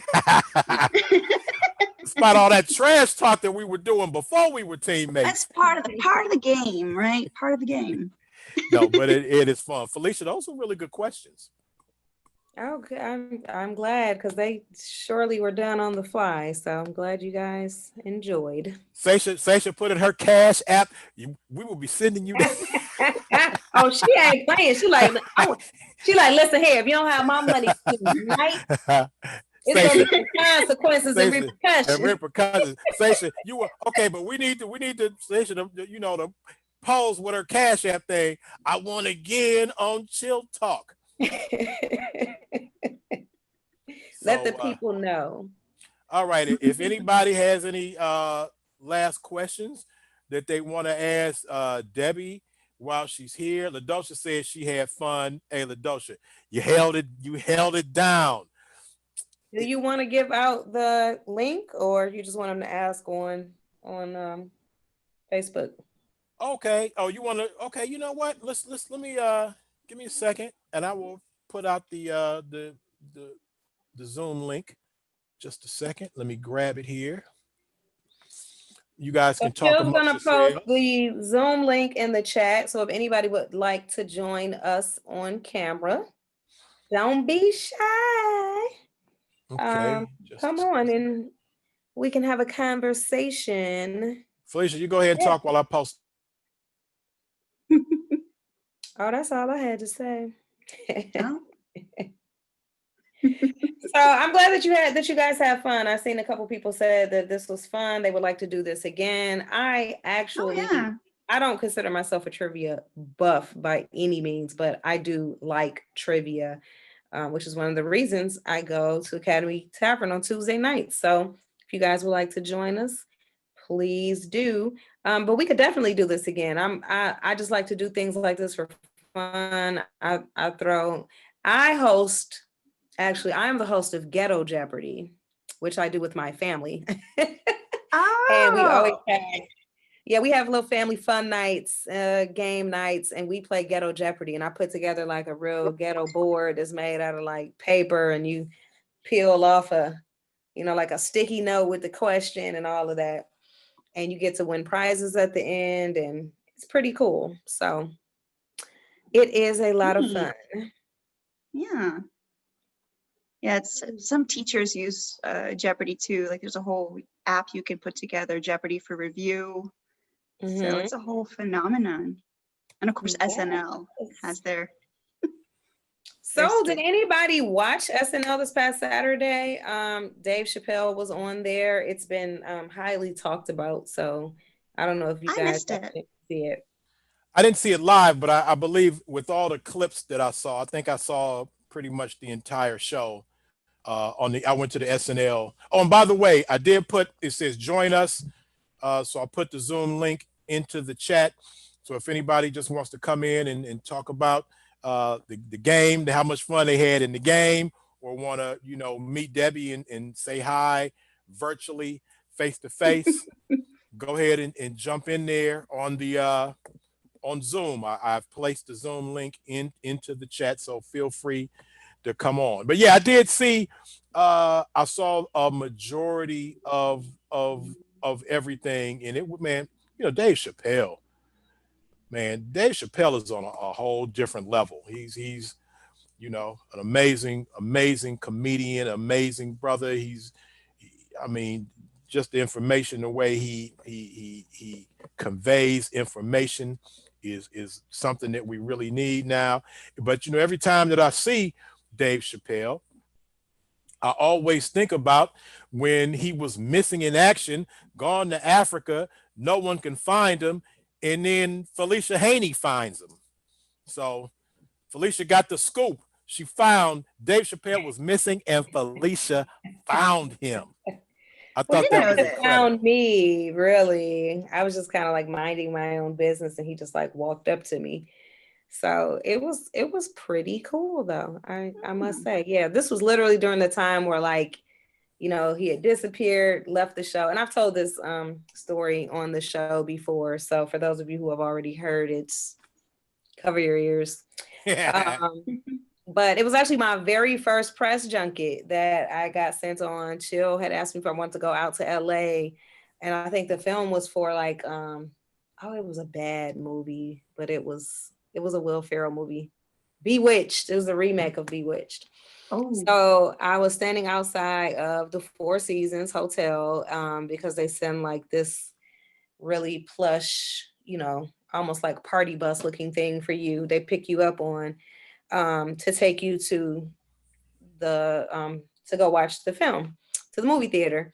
[SPEAKER 1] Despite all that trash talk that we were doing before we were teammates.
[SPEAKER 2] That's part of the game, right? Part of the game.
[SPEAKER 1] No, but it is fun. Felicia, those are really good questions.
[SPEAKER 4] Okay, I'm glad because they surely were done on the fly. So I'm glad you guys enjoyed.
[SPEAKER 1] Sasha put in her Cash App. We will be sending you.
[SPEAKER 4] Oh, she ain't playing. She like, listen here. If you don't have my money tonight, it's gonna be some consequences and repercussions.
[SPEAKER 1] Sasha, you were okay, but we need to Sasha, to pose with her Cash App thing. I want again on Chill Talk.
[SPEAKER 4] Let the people know.
[SPEAKER 1] All right. If anybody has any last questions that they want to ask Debbie while she's here, LaDosha says she had fun. Hey, LaDosha, you held it down.
[SPEAKER 4] Do you want to give out the link, or you just want them to ask on Facebook?
[SPEAKER 1] Okay. Oh, you want to? Okay. You know what? Let me give me a second, and I will put out the Zoom link. Just a second. Let me grab it here. You guys can talk
[SPEAKER 4] amongst yourselves. Phil's gonna post the Zoom link in the chat. So if anybody would like to join us on camera, don't be shy.
[SPEAKER 1] Okay.
[SPEAKER 4] Come on and we can have a conversation.
[SPEAKER 1] Felicia, you go ahead and talk while I post.
[SPEAKER 4] Oh, that's all I had to say. So I'm glad that you guys have fun. I've seen a couple people said that this was fun. They would like to do this again. I actually, I don't consider myself a trivia buff by any means, but I do like trivia, which is one of the reasons I go to Academy Tavern on Tuesday nights. So if you guys would like to join us, please do. But we could definitely do this again. I just like to do things like this for fun. Actually, I'm the host of Ghetto Jeopardy, which I do with my family. And we always we have little family fun nights, game nights, and we play Ghetto Jeopardy. And I put together like a real ghetto board that's made out of like paper, and you peel off like a sticky note with the question and all of that. And you get to win prizes at the end, and it's pretty cool. So it is a lot of fun.
[SPEAKER 2] Yeah. Yeah, some teachers use Jeopardy too. Like there's a whole app you can put together, Jeopardy for Review. Mm-hmm. So it's a whole phenomenon. And of course, SNL has their.
[SPEAKER 4] So did anybody watch SNL this past Saturday? Dave Chappelle was on there. It's been highly talked about. So I don't know if you guys see it.
[SPEAKER 1] I didn't see it live, but I believe with all the clips that I saw, I think I saw pretty much the entire show. I went to the SNL. Oh, and by the way, I did it says join us. So I'll put the Zoom link into the chat. So if anybody just wants to come in and talk about the game, how much fun they had in the game, or want to, meet Debbie and say hi virtually, face to face, go ahead and jump in there on Zoom. I've placed the Zoom link into the chat, so feel free to come on. But yeah, I did see, I saw a majority of everything, and Dave Chappelle is on a whole different level. He's an amazing comedian, amazing brother. Just the information, the way he conveys information is something that we really need now. But every time that I see Dave Chappelle, I always think about when he was missing in action, gone to Africa, no one can find him, and then Felicia Haney finds him. So Felicia got the scoop. She found Dave Chappelle was missing, and Felicia found him. I thought that was
[SPEAKER 4] found me, really. I was just kind of like minding my own business, and he just like walked up to me. So it was pretty cool though. I must say, yeah, this was literally during the time where he had disappeared, left the show. And I've told this story on the show before. So for those of you who have already heard it, cover your ears. But it was actually my very first press junket that I got sent on. Chill had asked me if I wanted to go out to LA. And I think the film was for like, it was a bad movie, but it was a Will Ferrell movie. Bewitched. It was a remake of Bewitched. Oh. So I was standing outside of the Four Seasons Hotel because they send like this really plush, almost like party bus looking thing for you. They pick you up on to take you to the to go watch the film, to the movie theater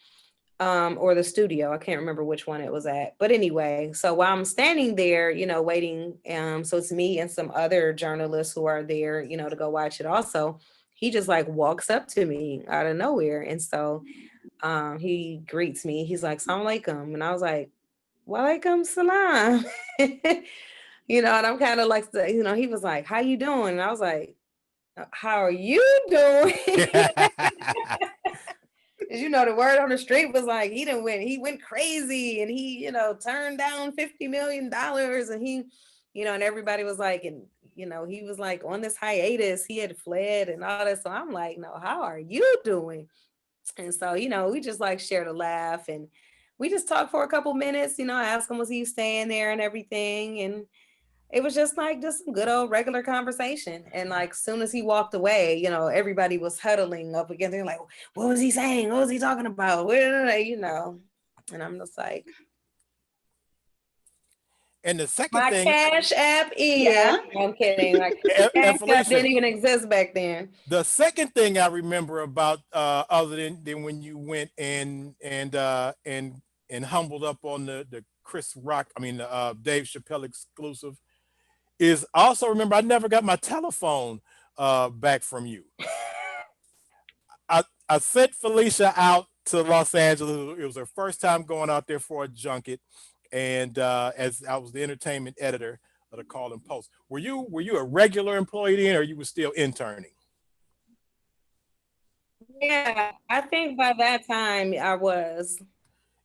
[SPEAKER 4] or the studio. I can't remember which one it was at. But anyway, so while I'm standing there, waiting, so it's me and some other journalists who are there, to go watch it also. He just like walks up to me out of nowhere. And so he greets me. He's like, "Assalamu alaikum." And I was like, "Walaikum salam." And I'm kind of like, he was like, "How you doing?" And I was like, "How are you doing?" The word on the street was like, he went crazy and he, turned down $50 million and he, and everybody was like, and, he was like on this hiatus, he had fled and all that. So I'm like, "No, how are you doing?" And so, we just like shared a laugh and we just talked for a couple minutes, I asked him, was he staying there and everything. And it was just like just some good old regular conversation. And like soon as he walked away, everybody was huddling up against him, like, "What was he saying? What was he talking about?" And I'm just like,
[SPEAKER 1] and the second
[SPEAKER 4] my
[SPEAKER 1] thing,
[SPEAKER 4] Cash App is, yeah. I'm kidding. Like, Cash App didn't even exist back then.
[SPEAKER 1] The second thing I remember about other than when you went and humbled up on the Chris Rock, Dave Chappelle exclusive, is also remember I never got my telephone back from you. I sent Felicia out to Los Angeles. It was her first time going out there for a junket, and as I was the entertainment editor of the Call and Post. Were you a regular employee then, or you were still interning?
[SPEAKER 4] Yeah, I think by that time I was.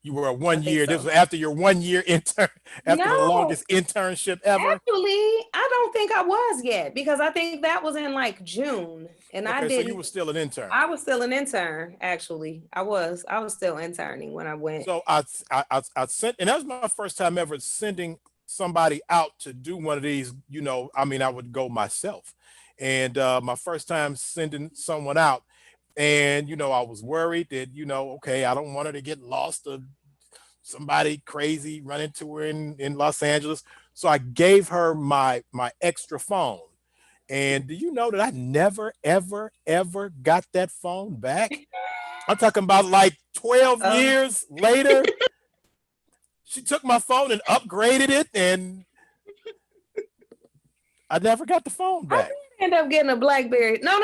[SPEAKER 1] You were a 1 year. So. This was after your 1 year intern, after the longest internship ever.
[SPEAKER 4] Actually, I don't think I was yet because I think that was in like June, and I didn't.
[SPEAKER 1] So you were still an intern.
[SPEAKER 4] I was still an intern. Actually, I was still interning when I went.
[SPEAKER 1] So I sent, and that was my first time ever sending somebody out to do one of these. I would go myself, and my first time sending someone out. And, I was worried that, okay, I don't want her to get lost or somebody crazy run into her in Los Angeles. So I gave her my extra phone. And do you know that I never, ever, ever got that phone back? I'm talking about like 12 years later. She took my phone and upgraded it, and I never got the phone back.
[SPEAKER 4] End up getting a BlackBerry. No,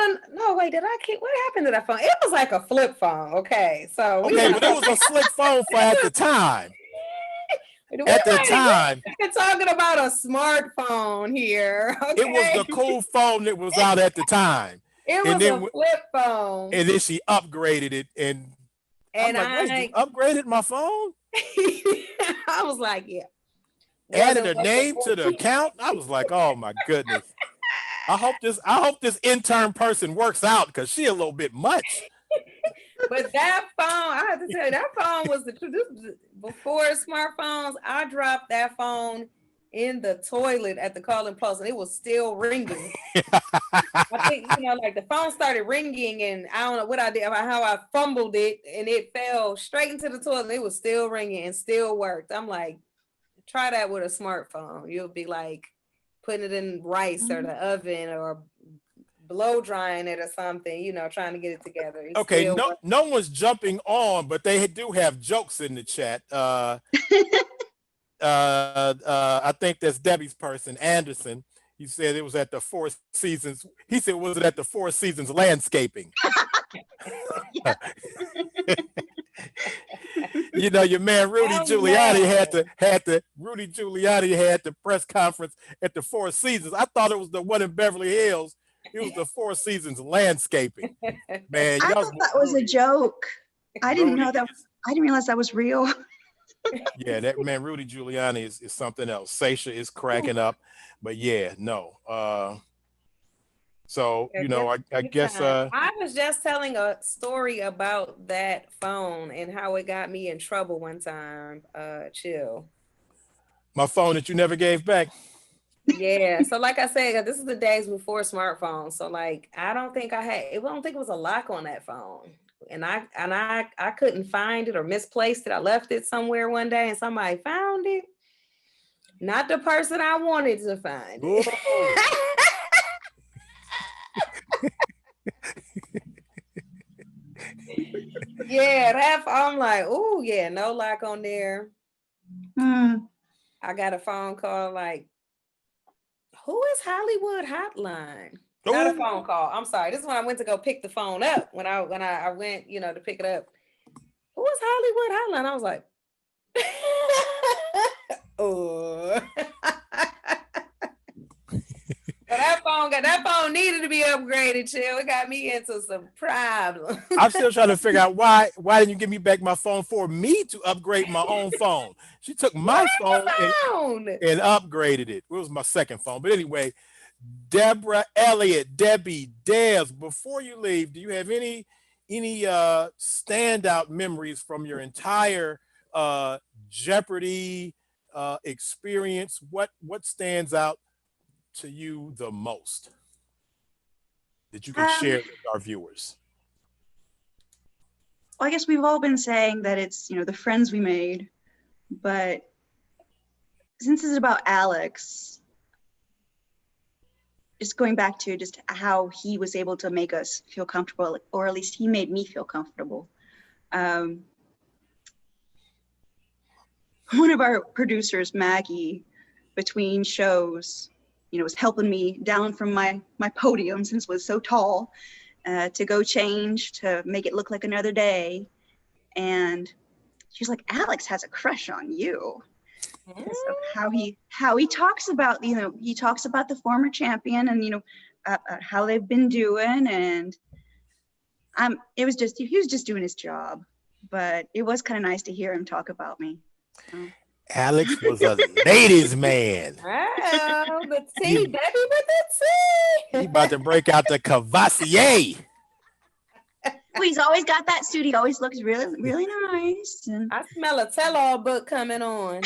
[SPEAKER 4] wait, did I keep? What happened to that phone? It was like a flip phone. Okay, so
[SPEAKER 1] but it was a slick phone for at the time. At the time,
[SPEAKER 4] we're talking about a smartphone here. Okay?
[SPEAKER 1] It was the cool phone that was out at the time.
[SPEAKER 4] It was a flip phone.
[SPEAKER 1] And then she upgraded it, and I'm like, wait, you upgraded my phone?
[SPEAKER 4] I was like, yeah.
[SPEAKER 1] Added a name to the account. I was like, oh my goodness. I hope this intern person works out because she a little bit much.
[SPEAKER 4] But that phone, I have to tell you, that phone was before smartphones. I dropped that phone in the toilet at the Call and Post, and it was still ringing. I think like the phone started ringing, and I don't know what I did, how I fumbled it, and it fell straight into the toilet. It was still ringing and still worked. I'm like, try that with a smartphone. You'll be like putting it in rice or the oven or blow drying it or something, trying to get it together. It's
[SPEAKER 1] okay, no one's jumping on, but they do have jokes in the chat. I think that's Debbie's person, Anderson. He said it was at the Four Seasons. He said, was it at the Four Seasons Landscaping? Your man Rudy Giuliani had the press conference at the Four Seasons. I thought it was the one in Beverly Hills. It was the Four Seasons Landscaping. Man,
[SPEAKER 2] I thought that was a joke. I didn't know that. I didn't realize that was real.
[SPEAKER 1] Yeah, that man Rudy Giuliani is something else. Seisha is cracking up, but yeah, no. So,
[SPEAKER 4] Yeah,
[SPEAKER 1] you know, I
[SPEAKER 4] good
[SPEAKER 1] guess,
[SPEAKER 4] time. I was just telling a story about that phone and how it got me in trouble one time. Chill.
[SPEAKER 1] my phone that you never gave back.
[SPEAKER 4] Yeah. So like I said, this is the days before smartphones. So like I don't think I don't think it was a lock on that phone. And I couldn't find it or misplaced it. I left it somewhere one day and somebody found it. Not the person I wanted to find it.
[SPEAKER 1] Whoa.
[SPEAKER 4] Yeah, that I'm like, oh yeah, no lock on there.
[SPEAKER 2] Hmm.
[SPEAKER 4] I got a phone call like, who is Hollywood Hotline? Not a
[SPEAKER 1] Ooh.
[SPEAKER 4] phone call. I'm sorry. This is when I went to go pick the phone up. When I went, to pick it up. Who is Hollywood Hotline? I was like, oh. That phone needed to be upgraded, chill. It got me into some problems.
[SPEAKER 1] I'm still trying to figure out why didn't you give me back my phone for me to upgrade my own phone? She took my phone and upgraded it. It was my second phone. But anyway, Deborah, Elliot, Debbie, Des, before you leave, do you have any standout memories from your entire Jeopardy experience? What stands out to you the most that you can share with our viewers?
[SPEAKER 2] Well, I guess we've all been saying that it's, the friends we made, but since it's about Alex, just going back to just how he was able to make us feel comfortable, or at least he made me feel comfortable. One of our producers, Maggie, between shows, was helping me down from my podium, since it was so tall, to go change, to make it look like another day. And she's like, Alex has a crush on you. So how he talks about, he talks about the former champion and, how they've been doing. And he was just doing his job, but it was kind of nice to hear him talk about me.
[SPEAKER 1] Alex was a ladies' man.
[SPEAKER 4] Oh, the tea, baby, with the tea.
[SPEAKER 1] He about to break out the Cavassier.
[SPEAKER 2] Well, he's always got that suit. He always looks really, really nice. And
[SPEAKER 4] I smell a tell-all book coming on.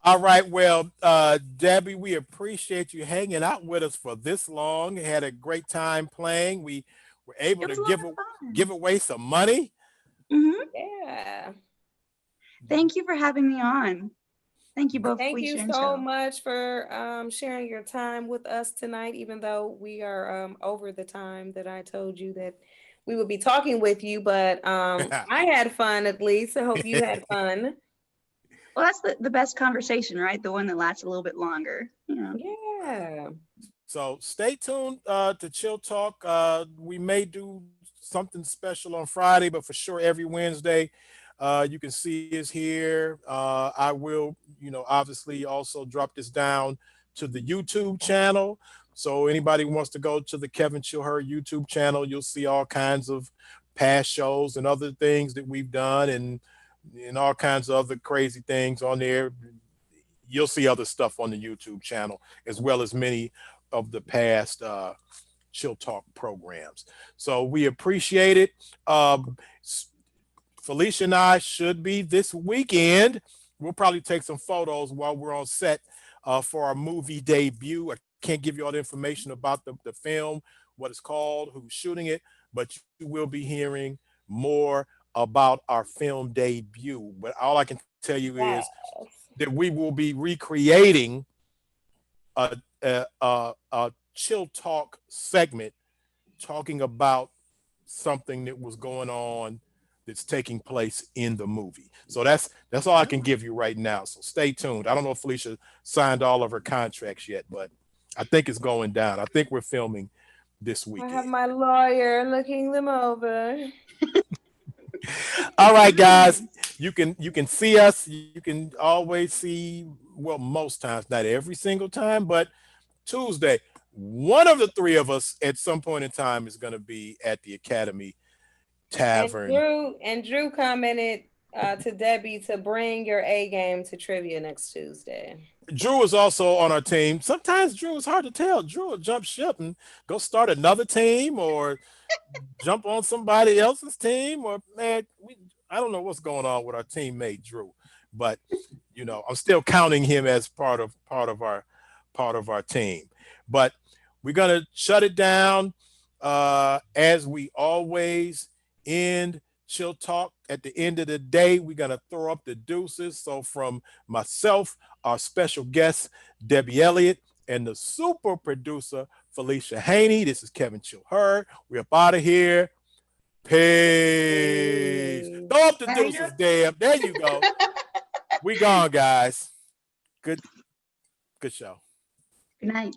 [SPEAKER 1] All right. Well, Debbie, we appreciate you hanging out with us for this long. Had a great time playing. We were able
[SPEAKER 2] it was
[SPEAKER 1] to
[SPEAKER 2] a lot of fun.
[SPEAKER 1] give away some money.
[SPEAKER 2] Mhm.
[SPEAKER 4] Yeah.
[SPEAKER 2] Thank you for having me on. Thank you both.
[SPEAKER 4] Thank
[SPEAKER 2] Felicia
[SPEAKER 4] you
[SPEAKER 2] and
[SPEAKER 4] so
[SPEAKER 2] Joe.
[SPEAKER 4] much for sharing your time with us tonight, even though we are over the time that I told you that we would be talking with you, but I had fun at least. I hope you had fun.
[SPEAKER 2] Well, that's the best conversation, right? The one that lasts a little bit longer.
[SPEAKER 4] Yeah.
[SPEAKER 1] So stay tuned to Chill Talk. We may do something special on Friday, but for sure every Wednesday, you can see us here. I will, obviously also drop this down to the YouTube channel. So anybody who wants to go to the Kevin Chilher YouTube channel, you'll see all kinds of past shows and other things that we've done and all kinds of other crazy things on there. You'll see other stuff on the YouTube channel, as well as many of the past Chill Talk programs. So we appreciate it. Felicia and I should be this weekend. We'll probably take some photos while we're on set for our movie debut. I can't give you all the information about the film, what it's called, who's shooting it, but you will be hearing more about our film debut. But all I can tell you is that we will be recreating a Chill Talk segment talking about something that was going on that's taking place in the movie. So that's all I can give you right now. So stay tuned. I don't know if Felicia signed all of her contracts yet, but I think it's going down. I think we're filming this weekend.
[SPEAKER 4] I have my lawyer looking them over.
[SPEAKER 1] All right, guys, you can see us. You can always see, well, most times, not every single time, but Tuesday, one of the three of us at some point in time is going to be at the Academy Tavern.
[SPEAKER 4] And Drew commented To Debbie to bring your A game to trivia next Tuesday.
[SPEAKER 1] Drew is also on our team. Sometimes Drew is hard to tell. Drew will jump ship and go start another team or jump on somebody else's team. Or man, I don't know what's going on with our teammate Drew, but you know, I'm still counting him as part of our team. But we're gonna shut it down as we always end Chill Talk. At the end of the day, we're gonna throw up the deuces. So from myself, our special guest Debbie Elliott, and the super producer Felicia Haney, this is Kevin Chilhurt. We're up out of here. Peace. Throw up the deuces, damn. There you go. We gone, guys. Good show.
[SPEAKER 2] Good night.